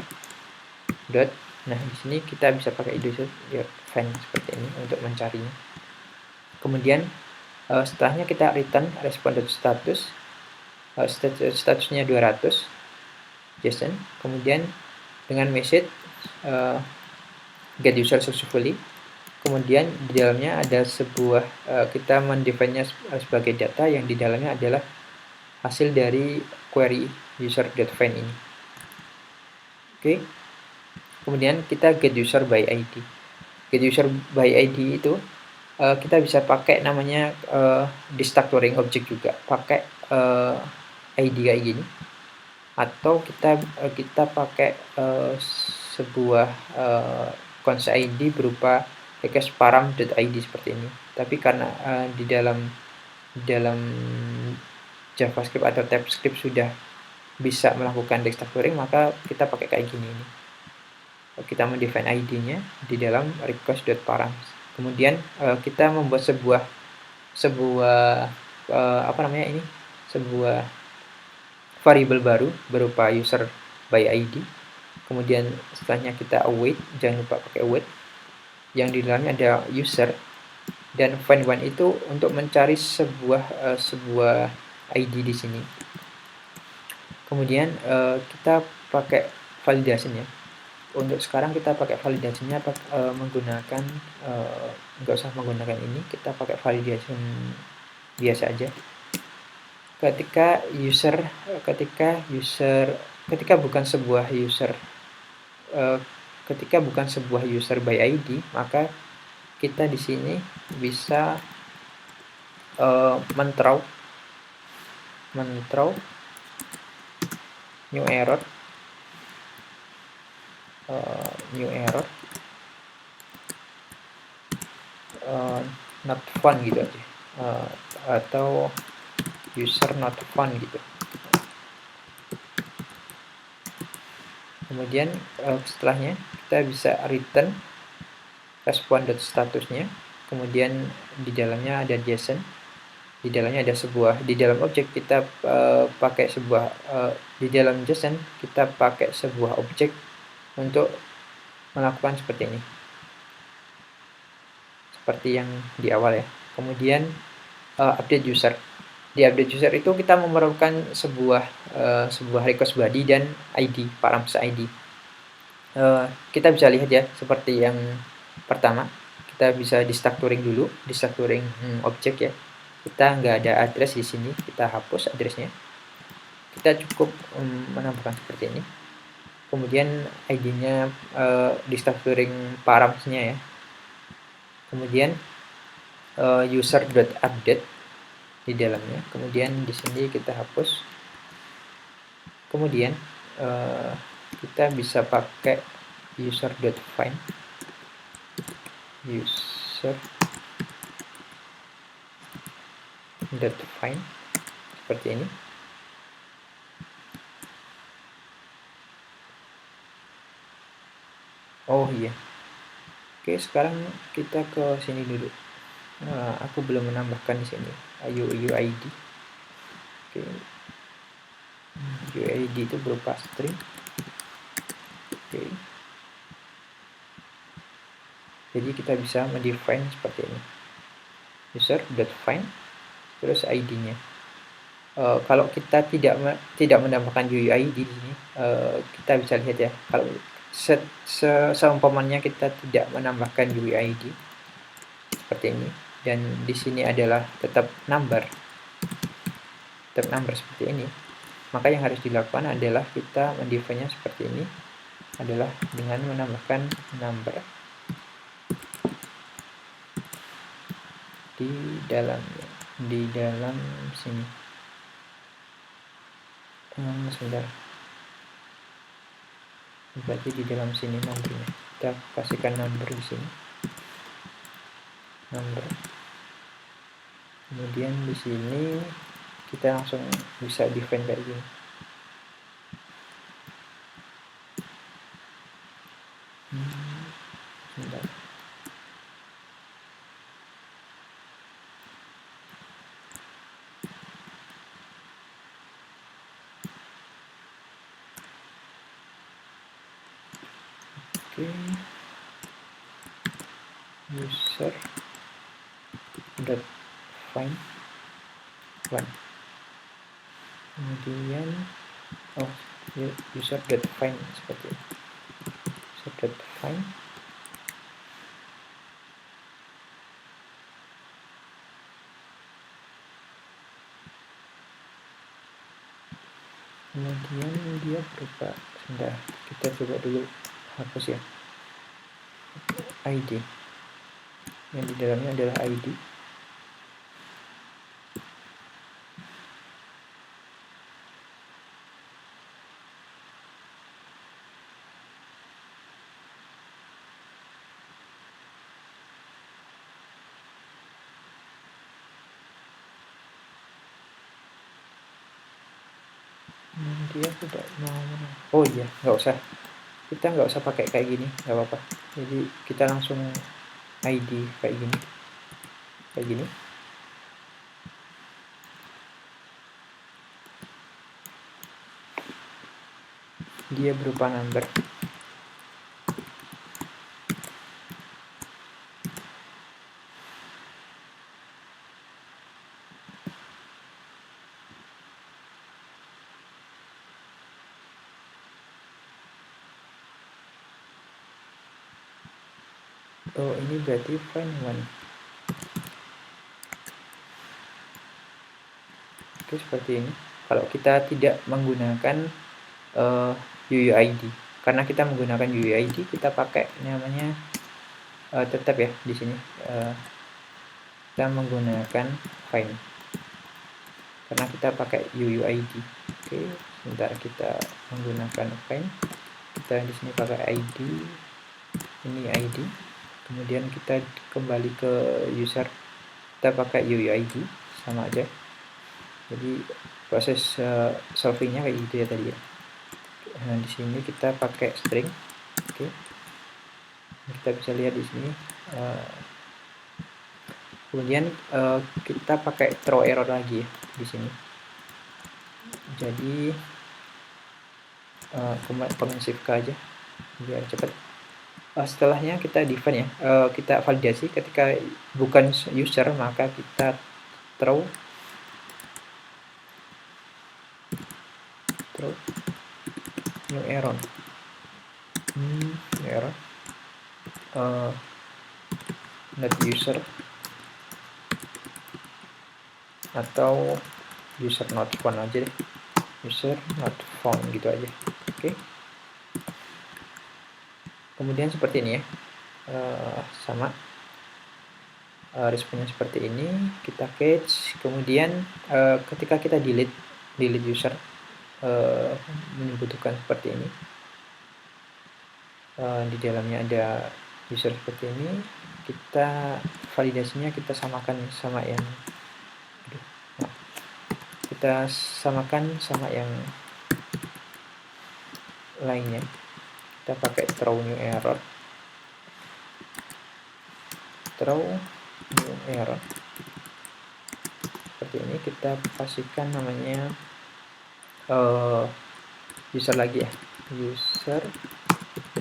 dot. Nah, di sini kita bisa pakai user find seperti ini untuk mencarinya. Kemudian setelahnya kita return respond.status, statusnya 200 JSON. Kemudian dengan message get user successfully. Kemudian di dalamnya ada sebuah kita mendefine-nya sebagai data yang di dalamnya adalah hasil dari query user.find ini. Oke. Kemudian kita get user by ID. Get user by ID itu kita bisa pakai namanya destructuring object juga, pakai ID kayak gini, atau kita pakai sebuah const ID berupa request param.id seperti ini. Tapi karena di dalam JavaScript atau TypeScript sudah bisa melakukan destructuring, maka kita pakai kayak gini ini. Kita mendefine ID-nya di dalam request.params. Kemudian kita membuat sebuah sebuah variable baru berupa user by ID. Kemudian setelahnya kita await, jangan lupa pakai await, yang di dalamnya ada user, dan find one itu untuk mencari sebuah ID di sini. Kemudian kita pakai validasinya. Untuk sekarang kita pakai validasinya menggunakan nggak usah menggunakan ini, kita pakai validation biasa aja. Ketika bukan sebuah user by ID, maka kita di sini bisa men-throw new error not found gitu aja, atau user not found gitu. Kemudian setelahnya kita bisa return respond.statusnya. Kemudian di dalamnya ada JSON, di dalamnya ada di dalam objek kita pakai di dalam JSON kita pakai sebuah objek untuk melakukan seperti ini, seperti yang di awal ya. Kemudian update user. Di update user itu kita memerlukan sebuah request body dan ID, params ID. Kita bisa lihat ya, seperti yang pertama, kita bisa destructuring dulu, destructuring objek ya. Kita nggak ada address di sini, kita hapus addressnya. Kita cukup menambahkan seperti ini. Kemudian ID-nya destructuring paramsnya ya. Kemudian user.update di dalamnya. Kemudian di sini kita hapus. Kemudian kita bisa pakai user.find seperti ini. Oh iya. Oke, sekarang kita ke sini dulu. Aku belum menambahkan di sini UID. Oke. UID itu berupa string. Oke. Jadi kita bisa mendefine seperti ini, user.find terus ID-nya. Kalau kita tidak menambahkan UUID di sini, kita bisa lihat ya, kalau seumpamanya kita tidak menambahkan UUID seperti ini, dan di sini adalah tetap number seperti ini, maka yang harus dilakukan adalah kita mendefine-nya seperti ini, adalah dengan menambahkan number di dalam sini. Sebentar, berarti di dalam sini numbernya, kita kasihkan number di sini, number. Kemudian di sini kita langsung bisa define kayak gini. Sebentar. Oke. User dot find one. Kemudian user dot find seperti ini. User dot find. Kemudian dia berupa, sebentar, kita coba dulu hapus ya, ID. Yang di dalamnya adalah ID. Dia tidak mau, oh iya, kita nggak usah pakai kayak gini, nggak apa-apa. Jadi kita langsung ID kayak gini. Dia berupa number. Oh, ini berarti find one. Oke, seperti ini. Kalau kita tidak menggunakan UUID, karena kita menggunakan UUID, kita pakai namanya tetap ya di sini kita menggunakan find, karena kita pakai UUID. Oke, sebentar, kita menggunakan find. Kita di sini pakai ID, ini ID. Kemudian kita kembali ke user, kita pakai UUID, sama aja. Jadi proses solvingnya kayak gitu ya tadi ya. Nah, di sini kita pakai string. Oke. Kita bisa lihat di sini. Kemudian kita pakai throw error lagi ya di sini. Jadi pengen-shift aja biar cepat. Setelahnya kita define ya, kita validasi. Ketika bukan user, maka kita throw new error. New error. Not user, atau user not found aja deh. User not found gitu aja. Oke. Kemudian seperti ini ya, sama responnya seperti ini. Kita catch. Kemudian ketika kita delete user, membutuhkan seperti ini. Di dalamnya ada user seperti ini. Kita validasinya kita samakan sama yang lainnya. Kita pakai throw new error. Seperti ini. Kita pastikan namanya user lagi ya, user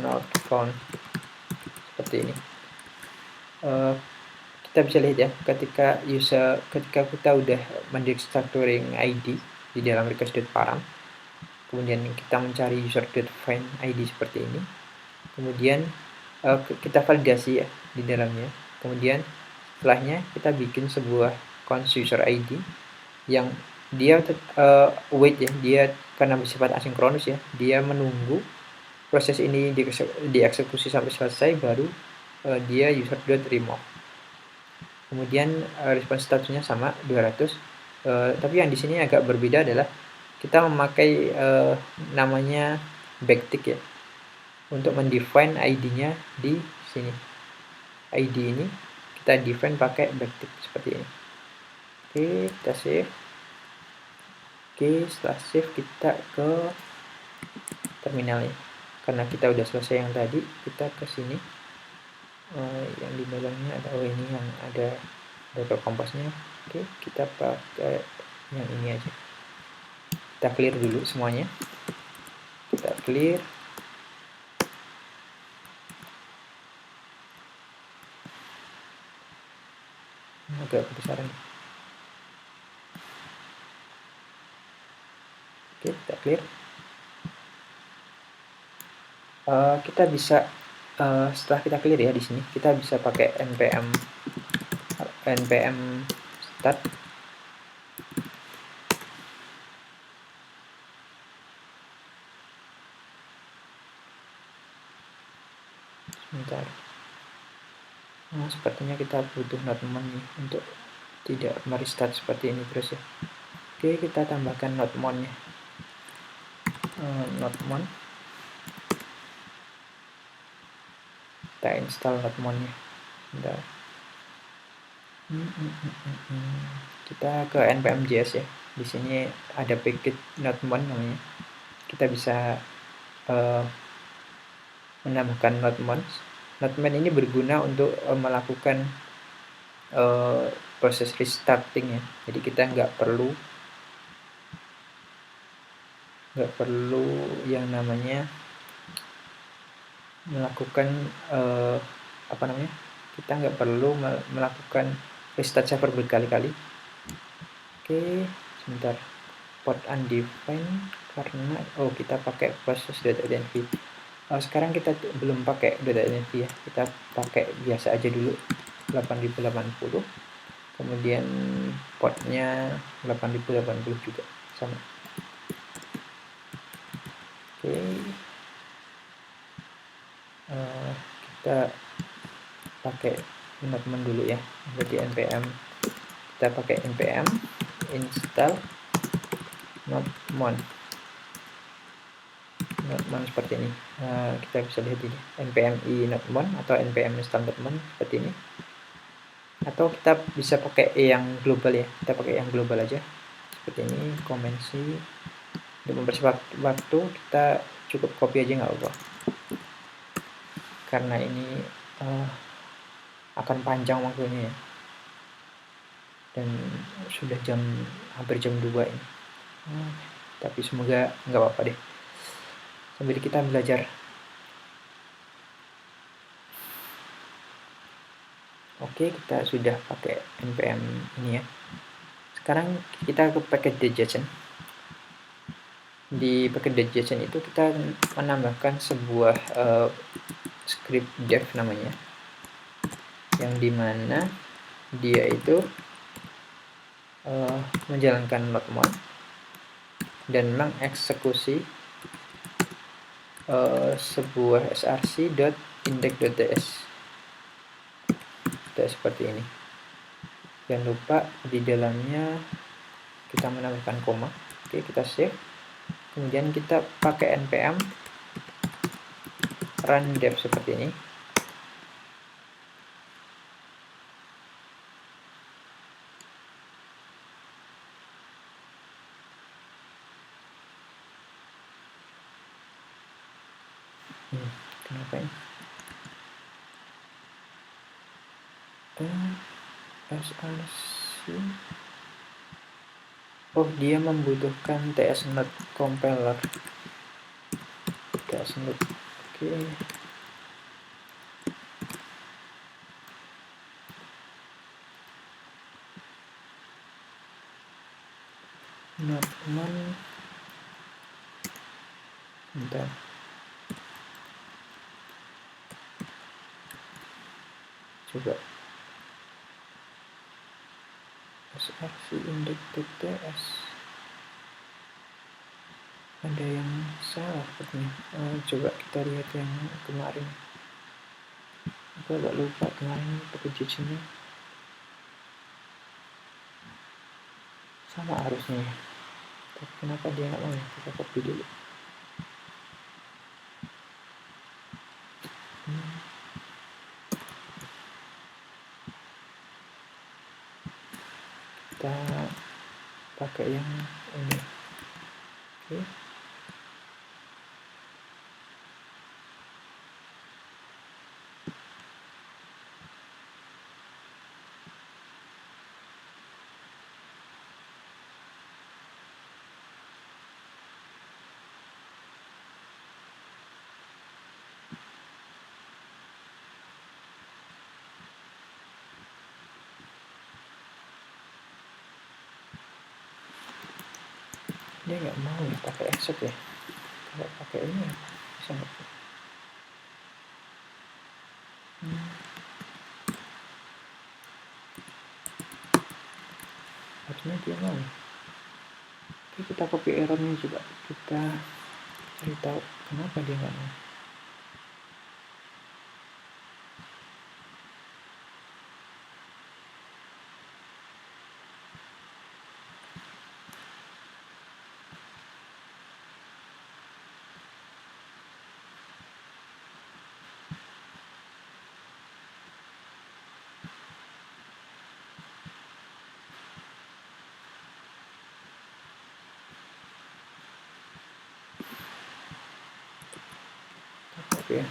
not found, seperti ini. kita bisa lihat ya, ketika kita udah mendestructuring ID di dalam request.param, kemudian kita mencari user.find ID seperti ini, kemudian kita validasi ya di dalamnya, kemudian setelahnya kita bikin sebuah const user ID yang dia wait ya, dia karena bersifat asinkronus ya, dia menunggu proses ini dieksekusi sampai selesai, baru dia user.remove. Kemudian respons statusnya sama 200. Tapi yang di sini agak berbeda adalah kita memakai namanya backtick ya, untuk mendefine ID-nya di sini. ID ini kita define pakai backtick seperti ini. Oke, kita save. Oke, setelah save kita ke terminalnya. Karena kita udah selesai yang tadi, kita ke sini. Yang di dalamnya ada ini yang ada data kompasnya. Oke, kita pakai yang ini aja. Kita clear dulu semuanya. Kita clear. Agak kebesaran. Oke, kita clear. Kita bisa setelah kita clear ya di sini, kita bisa pakai npm start. Sebentar. Nah, sepertinya kita butuh notmon nih untuk tidak merestart seperti ini terus ya. Oke, kita tambahkan notmonnya. Notmon. Kita install notmonnya. Bentar. Kita ke npm.js ya. Di sini ada package notmon namanya. Kita bisa menambahkan notmon. Notmon ini berguna untuk melakukan proses restarting ya. Jadi kita nggak perlu yang namanya melakukan kita nggak perlu melakukan restart server berkali-kali. Oke, sebentar, port undefined karena kita pakai process.env. Sekarang kita belum pakai .env ya, kita pakai biasa aja dulu 8080, kemudian portnya 8080 juga sama. Oke, kita pakai notmon dulu ya. Jadi npm, kita pakai npm install notmon seperti ini. Kita bisa lihat ini npm i notmon atau npm install notmon seperti ini, atau kita bisa pakai yang global ya. Kita pakai yang global aja seperti ini. Komensi untuk mempersingkat waktu, kita cukup copy aja nggak apa-apa, karena ini akan panjang waktunya ya, dan sudah hampir jam 2 ini. Tapi semoga nggak apa-apa deh, sambil kita belajar. Oke, kita sudah pakai npm ini ya. Sekarang kita ke package.json. Di package.json itu kita menambahkan sebuah script dev namanya, yang dimana dia itu menjalankan notmon dan mengeksekusi sebuah src.index.ts. Seperti ini. Jangan lupa di dalamnya kita menambahkan koma. Oke, kita save. Kemudian kita pakai npm run dev seperti ini. Kenapa ini? src. Dia membutuhkan tsnode compiler. Tsnode. Oke. not mon, bentar, coba src index tts ada yang salah sepertinya. Coba kita lihat yang kemarin, aku agak lupa kemarin penjelasannya sama harusnya ya, tapi kenapa dia nggak mau ya? Kita copy dulu. Kita pakai yang ini. Oke. Dia nggak mau ya pakai accept ya. Kalau pakai ini apa? Bisa nggak? Harusnya dia mau. Oke, kita copy errornya juga. Kita cari tahu kenapa dia nggak mau. Oke.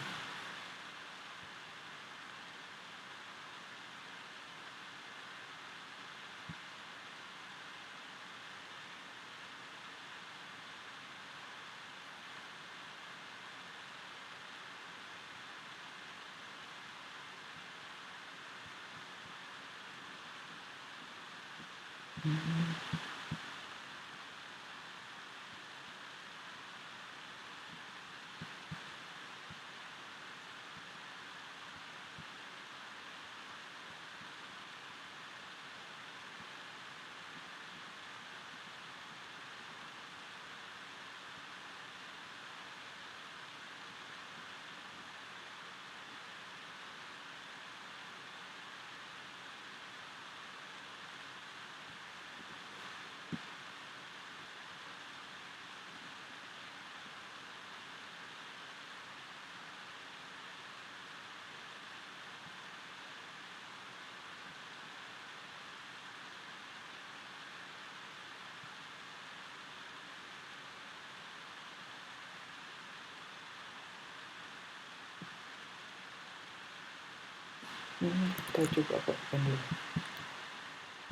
Kita coba pakai dulu.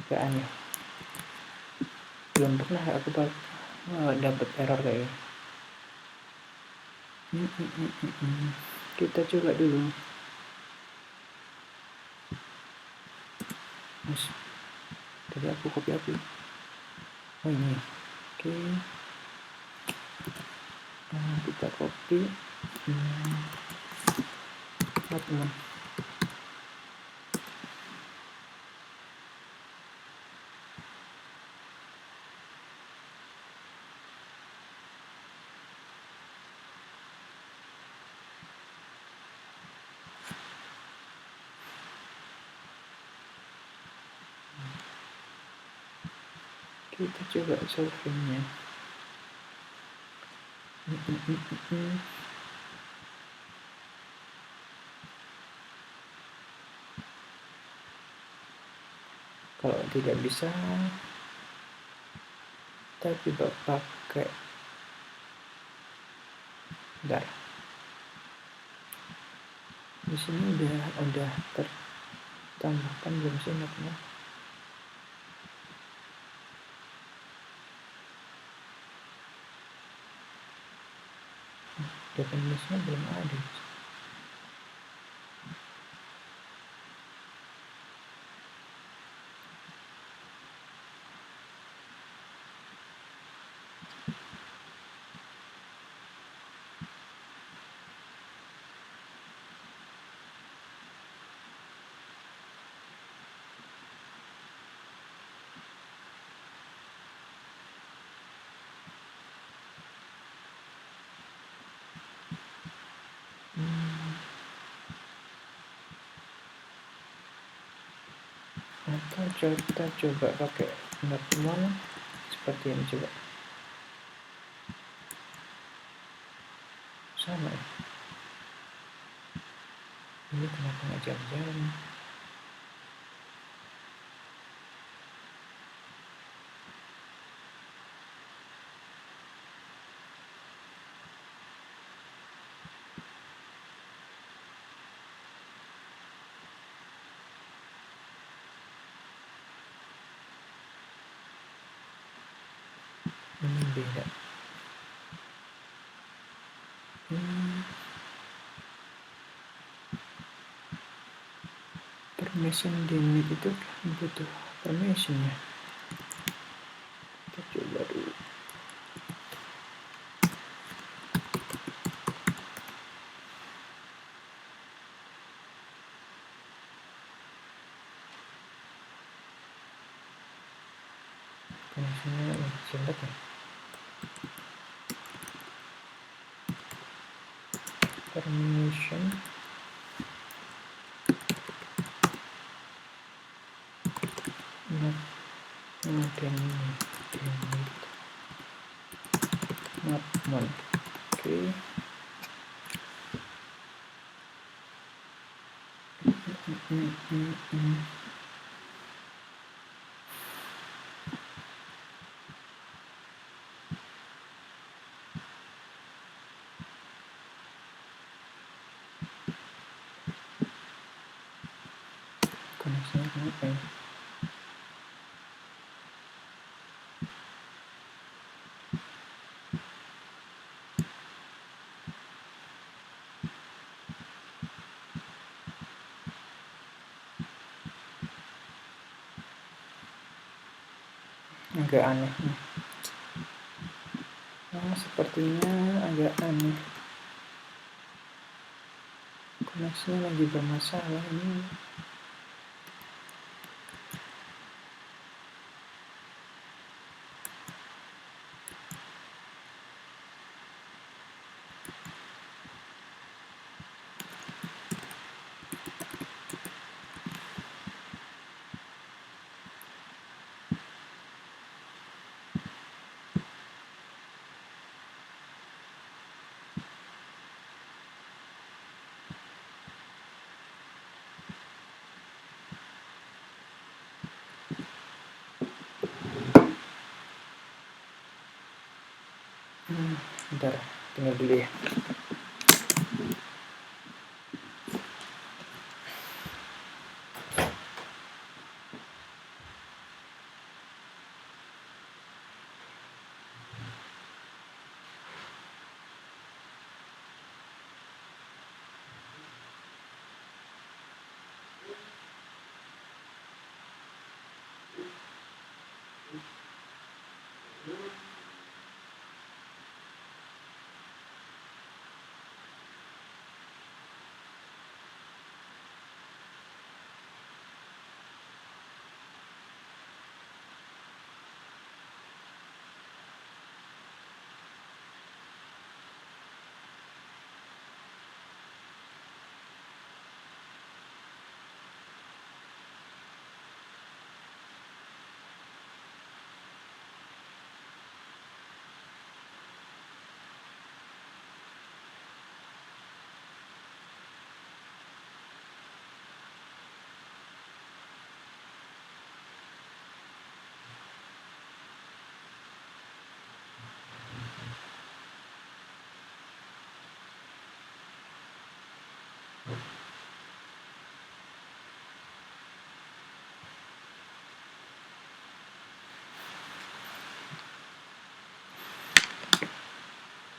Agak aneh. Belum pernah aku dapat error kayak gini. Kita coba dulu. Mas, tadi aku copy apa? Oh ini. Oke. Kita copy. Teman. Kita coba solvingnya. Kalau tidak bisa, kita coba pakai. Bentar. Di sini udah tertambahkan belum sih notnya? Definisinya belum ada. Atau kita coba pakai not1 seperti ini, coba sama ya. Ini kenapa nggak jalan-jalan? Ini beda. Permission limit itu butuh permission ya. Kita coba dulu. Permissionnya jelek ya. Permission not one. Oke. Koneksinya kenapa ya? Agak aneh nih. Sepertinya agak aneh. Koneksinya lagi bermasalah ini. Bentar, tinggal dulu ya.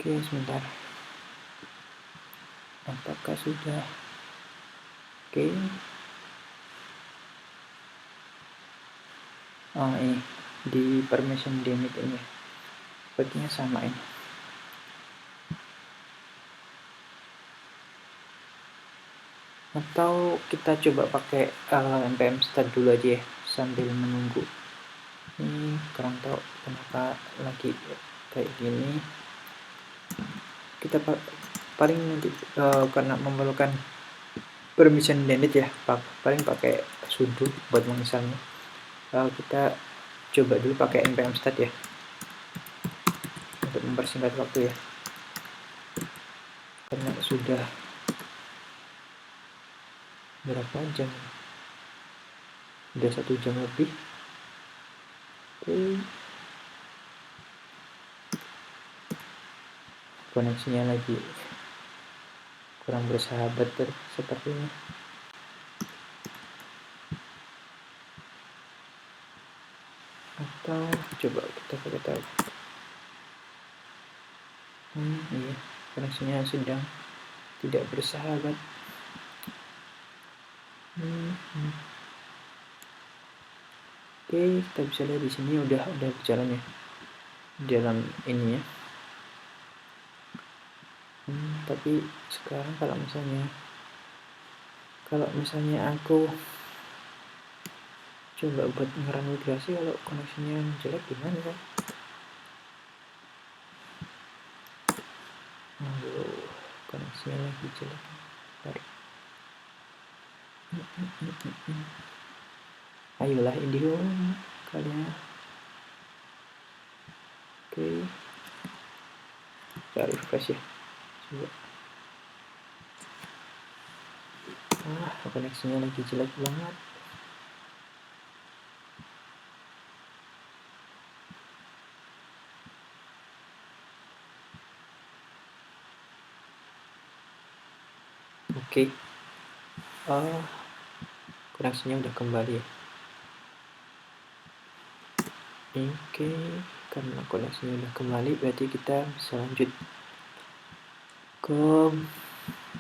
Oke, sebentar. Apakah sudah oke? Ini di permission limit ini. sepertinya sama ini. Atau kita coba pakai npm start dulu aja ya sambil menunggu. Ini kurang tahu kenapa lagi kayak gini. Kita paling nanti karena memerlukan permission init ya, paling pakai sudo buat menginstalnya. Kita coba dulu pakai npm start ya untuk mempersingkat waktu ya, karena sudah berapa jam, udah 1 jam lebih. Oke. Koneksinya lagi kurang bersahabat sepertinya. Atau coba kita tahu. Iya, koneksinya sedang tidak bersahabat. Oke, kita bisa lihat di sini udah berjalan ya dalam ini ya. Tapi sekarang kalau misalnya aku coba buat ngerun migrasi, kalau koneksinya jelek gimana kan? Aduh, koneksinya lagi jelek. Ayolah Indigo kalian. Oke, kita refresh ya. Coba. Koneksinya lagi jelek banget. Oke. Koneksinya udah kembali ya. Oke, karena koneksinya udah kembali berarti kita bisa lanjut ke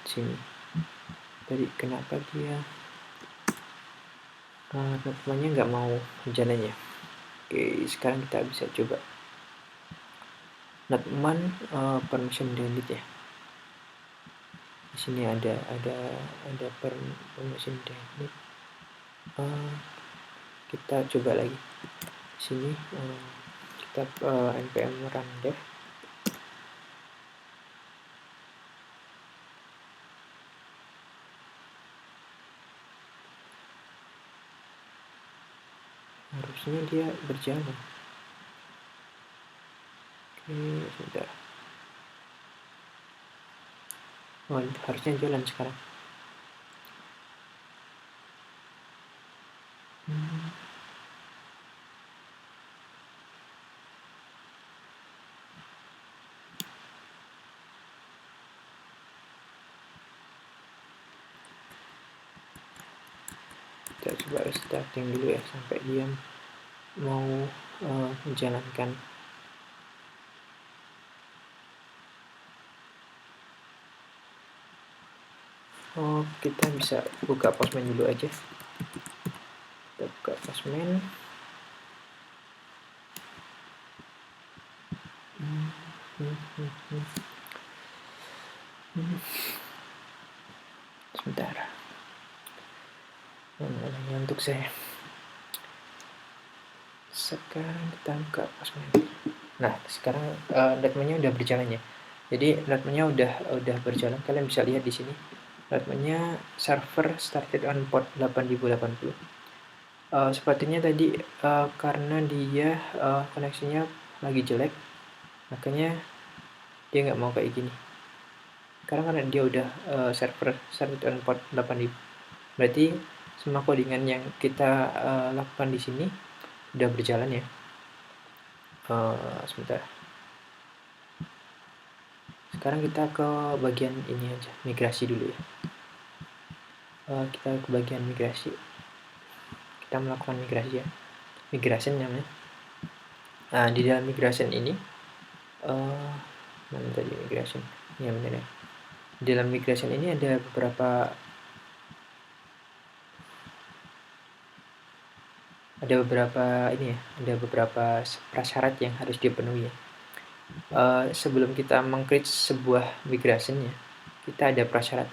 sini. Tadi kenapa dia networknya nggak mau jalan ya? Oke, sekarang kita bisa coba netman permission delete ya. Di sini ada permission delete. Kita coba lagi. Di sini kita npm run dev. Harusnya dia berjalan. Oke, sudah. Harusnya jalan sekarang. Kita coba restarting dulu ya sampai dia mau menjalankan. Kita bisa buka Postman dulu aja. Kita buka Postman. Sebentar. Ngantuk saya. Sekarang kita buka Postman. Nah, sekarang netmannya udah berjalan ya. Jadi netmannya udah berjalan. Kalian bisa lihat di sini. Netmannya server started on port 8080. Sepertinya tadi karena dia koneksinya lagi jelek, makanya dia nggak mau kayak gini. Karena dia udah server started on port 8000, berarti semua codingan yang kita lakukan di sini udah berjalan ya. Sebentar. Sekarang kita ke bagian ini aja, migrasi dulu ya. Kita ke bagian migrasi. Kita melakukan migrasi ya. Migration namanya. Nah, di dalam migration ini mana tadi migration? Ya benar ya. Di dalam migration ini ada beberapa ini ya, ada beberapa prasyarat yang harus dipenuhi ya. sebelum kita meng-create sebuah migration ya, kita ada prasyarat.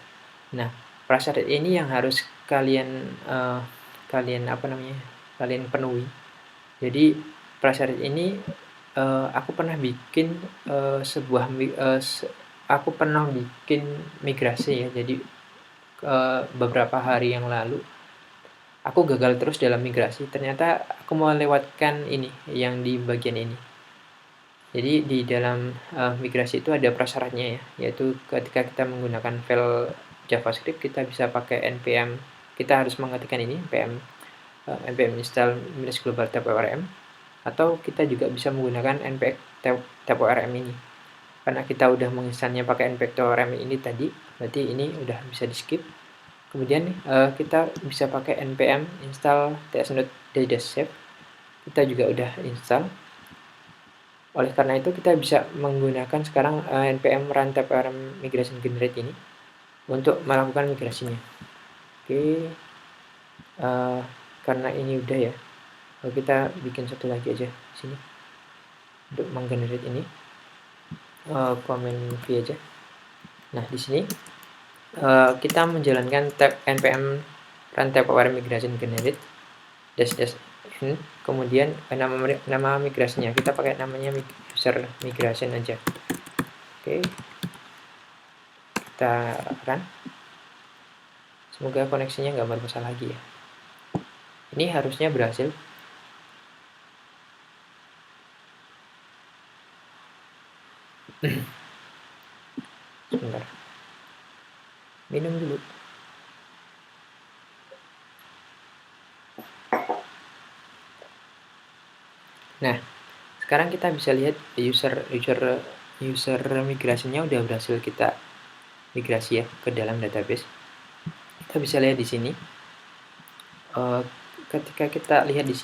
Nah, prasyarat ini yang harus kalian kalian penuhi. Jadi prasyarat ini aku pernah bikin migrasi ya. Jadi beberapa hari yang lalu aku gagal terus dalam migrasi. Ternyata aku melewatkan ini yang di bagian ini. Jadi di dalam migrasi itu ada prasyaratnya ya, yaitu ketika kita menggunakan file JavaScript kita bisa pakai npm. Kita harus mengetikkan ini npm install -global tab.orm, atau kita juga bisa menggunakan npx tab.orm ini. Karena kita udah menginstalnya pakai npx tab.orm ini tadi, berarti ini udah bisa di skip. Kemudian kita bisa pakai npm install ts.save, kita juga udah install. Oleh karena itu kita bisa menggunakan sekarang npm run tab.orm migration generate ini untuk melakukan migrasinya. Oke, karena ini udah ya, kita bikin satu lagi aja di sini untuk menggenerate ini, command v aja. Nah di sini kita menjalankan tab npm run tab.orm migration generate -n, kemudian nama migrasinya kita pakai namanya user migration aja. Oke, kita run. Semoga koneksinya nggak bermasalah lagi ya. Ini harusnya berhasil. Sebentar, minum dulu. Nah, sekarang kita bisa lihat user migrasinya udah berhasil kita migrasi ya ke dalam database. Kita bisa lihat di sini. Ketika kita lihat di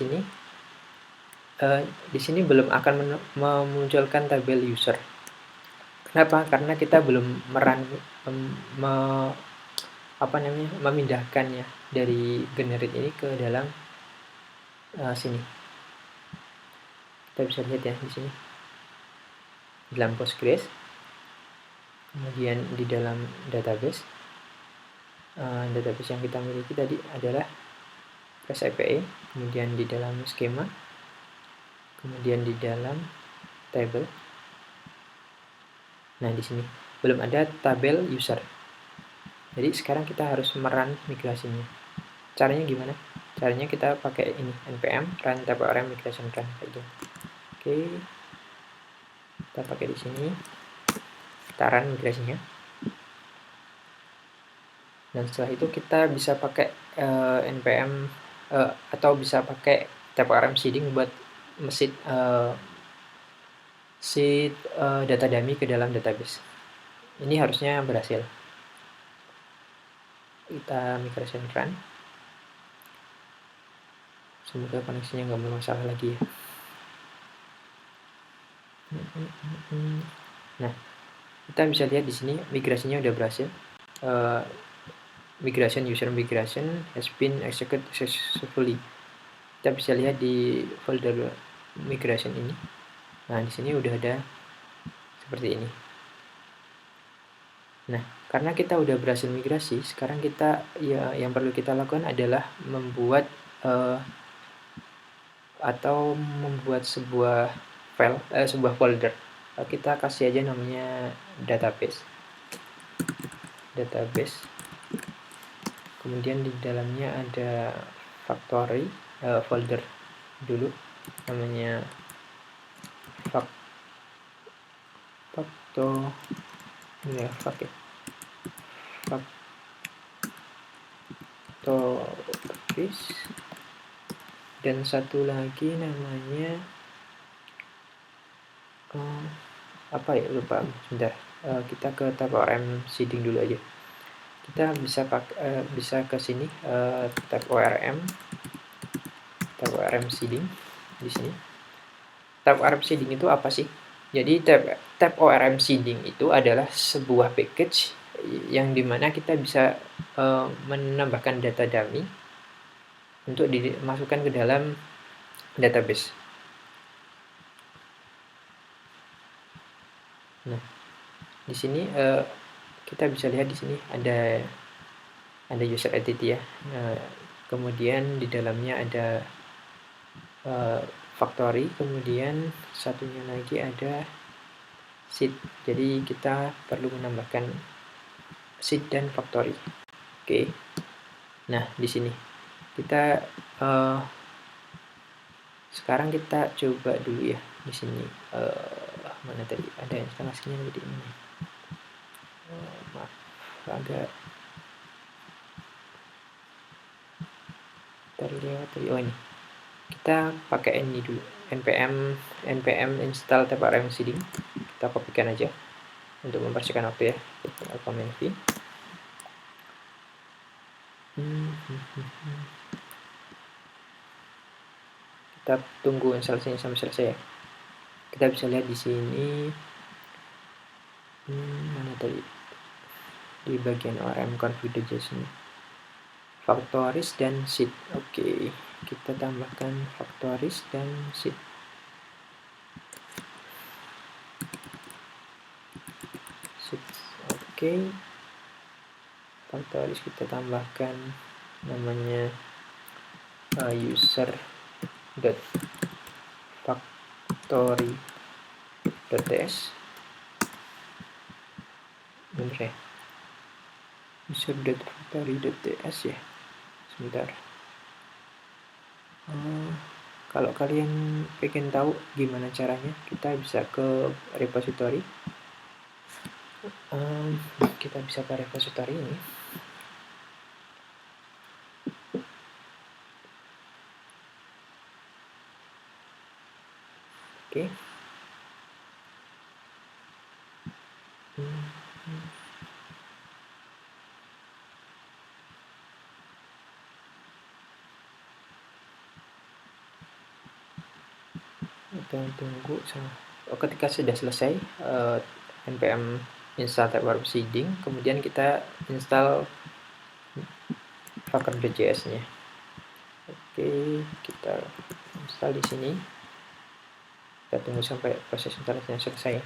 sini belum akan memunculkan tabel user. Kenapa? Karena kita belum memindahkannya dari generate ini ke dalam sini. Kita bisa lihat ya di sini dalam Postgres, kemudian di dalam database yang kita miliki tadi adalah REST API, kemudian di dalam skema, kemudian di dalam table. Nah di sini belum ada tabel user. Jadi sekarang kita harus merun migrasinya. Caranya gimana? Caranya kita pakai ini npm run tab.orm migration run kayak gitu. Oke, kita pakai di sini, kita run migrasinya. Dan setelah itu kita bisa pakai npm atau bisa pakai tab.orm seeding buat mesin data dummy ke dalam database. Ini harusnya berhasil. Kita migration run. Semoga koneksinya nggak bermasalah lagi ya. Nah, kita bisa lihat di sini migrasinya udah berhasil. User migration has been executed successfully. Kita bisa lihat di folder migration ini. Nah, di sini udah ada seperti ini. Nah, karena kita udah berhasil migrasi, sekarang kita yang perlu kita lakukan adalah membuat sebuah file, sebuah folder. Kita kasih aja namanya database. Kemudian di dalamnya ada factory folder dulu namanya factories, dan satu lagi namanya lupa, sebentar. Kita ke tab.orm seeding dulu aja. Kita bisa ke sini tab.orm seeding di sini. Tab.orm seeding itu apa sih? Jadi tab.orm seeding itu adalah sebuah package yang dimana kita bisa menambahkan data dummy untuk dimasukkan ke dalam database. Nah, di sini kita bisa lihat di sini ada user entity ya. Kemudian di dalamnya ada factory, kemudian satunya lagi ada seed. Jadi kita perlu menambahkan seed dan factory. Oke. Nah, di sini kita sekarang kita coba dulu ya di sini. Mana tadi ada instalasinya di ini. Maaf, agak terlewat tadi. Oh, ini kita pakai ini dulu, npm install TabRM seeding. Kita kopikan aja untuk mempersingkat waktu ya. Command V. Kita tunggu instalasinya sampai selesai ya. Kita bisa lihat di sini mana tadi di bagian ORM config.json factories dan seed. Oke, kita tambahkan factories dan seed. Oke, factories kita tambahkan namanya user.factory.ts. Bener ya, user.factory.ts ya. Sebentar. Kalau kalian pengen tahu gimana caranya, kita bisa ke repository. Kita bisa ke repository ini. Oke. Kita tunggu ketika sudah selesai npm install TabRM seeding, kemudian kita install Packer.js nya. Oke, kita install di sini. Kita tunggu sampai proses instalasinya selesai.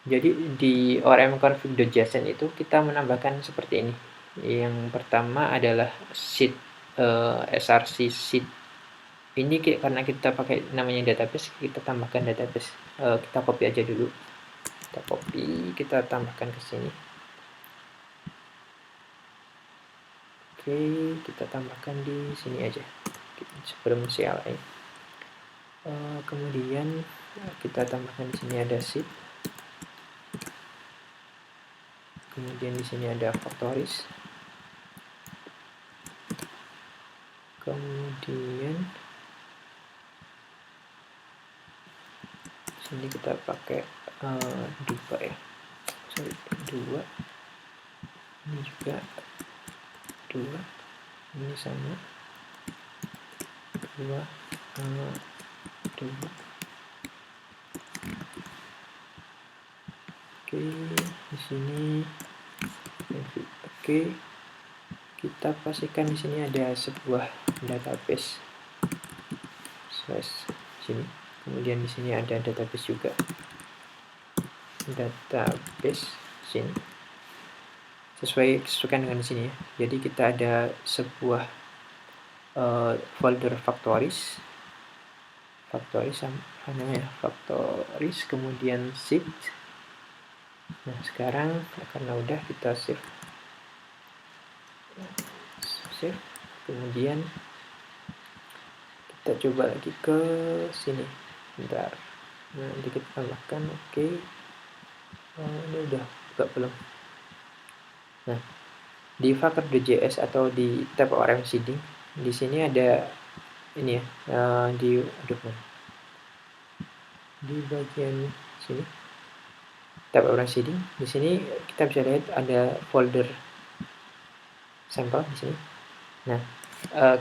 Jadi di ORM config.json itu kita menambahkan seperti ini. Yang pertama adalah seed, src seed. Ini karena kita pakai namanya database, kita tambahkan database. Kita copy aja dulu. Kita copy, kita tambahkan ke sini. Oke, kita tambahkan di sini aja sebelum CLI. Kemudian kita tambahkan di sini ada seed. Kemudian di sini ada factories. Kemudian sini kita pakai 2 ya. Sorry, 2. Ini juga 2. Ini sama 2 2. Oke, di sini oke. Kita pastikan di sini ada sebuah database sini. Kemudian di sini ada database juga. Database sini. Sesuaikan dengan di sini ya. Jadi kita ada sebuah folder factories namanya factories, kemudian seed. Nah, sekarang karena udah kita save. Kemudian kita coba lagi ke sini. Bentar. Nah, nanti kita tambahkan. Oke. Ini udah buka belum? Nah, di Packer.js atau di tab ORM seeding, di sini ada ini ya, di bagian sini tab ORM seeding. Di sini kita bisa lihat ada folder sampel di sini. Nah,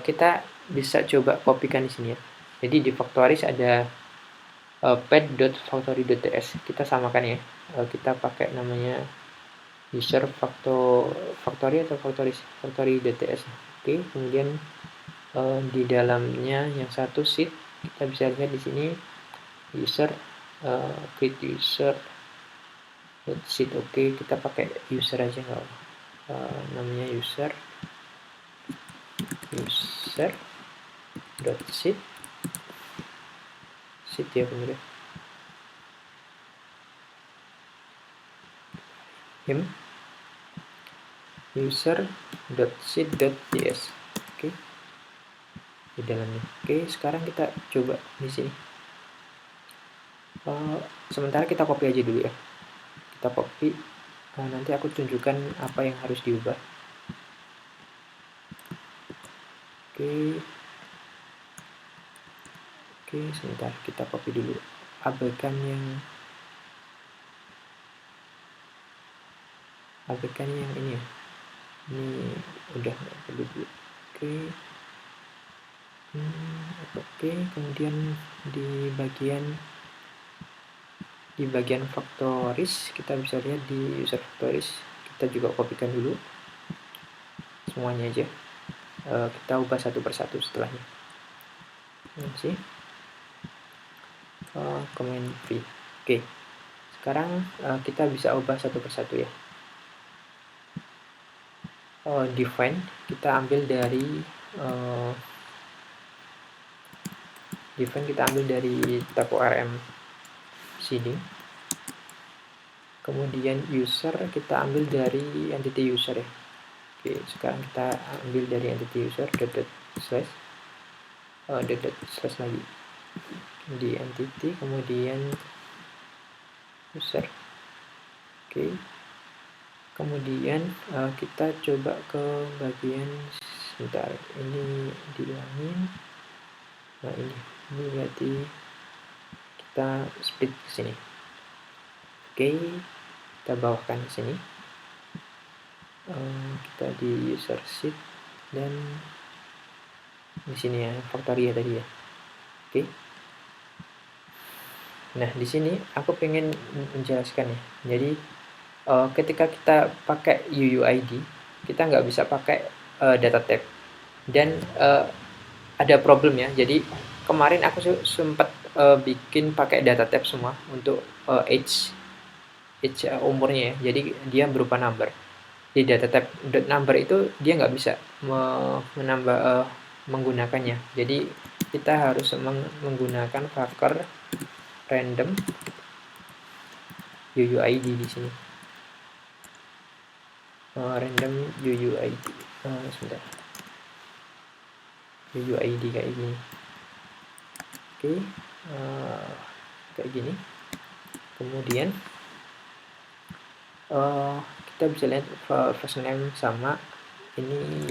kita bisa coba kopikan di sini ya. Jadi di factories ada pad.factory.ts. Kita samakan ya. Kita pakai namanya user factory atau factory.ts. Oke, kemudian di dalamnya yang satu seed, kita bisa lihat di sini user create user sheet. Oke, kita pakai user aja nggak apa. Namanya user dot sheet ya bener. user.sheet.js. Oke, di dalamnya. Oke, sekarang kita coba di sini. Sementara kita copy aja dulu ya. Kita copy. Nanti aku tunjukkan apa yang harus diubah. Oke, sebentar, kita copy dulu. Abaikan yang ini ya. Ini udah nggak perlu dulu. Oke, kemudian di bagian factories kita bisa lihat di user factories, kita juga kopikan dulu semuanya aja. Kita ubah satu persatu setelahnya. Sih, command V. Oke, sekarang kita bisa ubah satu persatu ya. Define kita ambil dari tab ORM seeding. Kemudian user kita ambil dari entity user ya. Oke, sekarang kita ambil dari entity user slash lagi di entity, kemudian user. Oke, kemudian kita coba ke bagian, sebentar, ini dihilangin. Nah, ini berarti kita split ke sini. Oke, kita bawahkan ke sini. Kita di user sheet dan di sini ya, factory ya tadi ya. Oke. Nah, di sini aku pengen menjelaskan ya. Jadi ketika kita pakai UUID, kita nggak bisa pakai data type. Dan ada problem ya. Jadi kemarin aku sempat bikin pakai data type semua untuk age umurnya ya. Jadi dia berupa number. Di data type number itu dia nggak bisa menambah menggunakannya. Jadi kita harus menggunakan faktor random UUID di sini. Random UUID. Sebentar. UUID kayak gini. Oke, kayak gini. Kemudian kita bisa lihat first name sama ini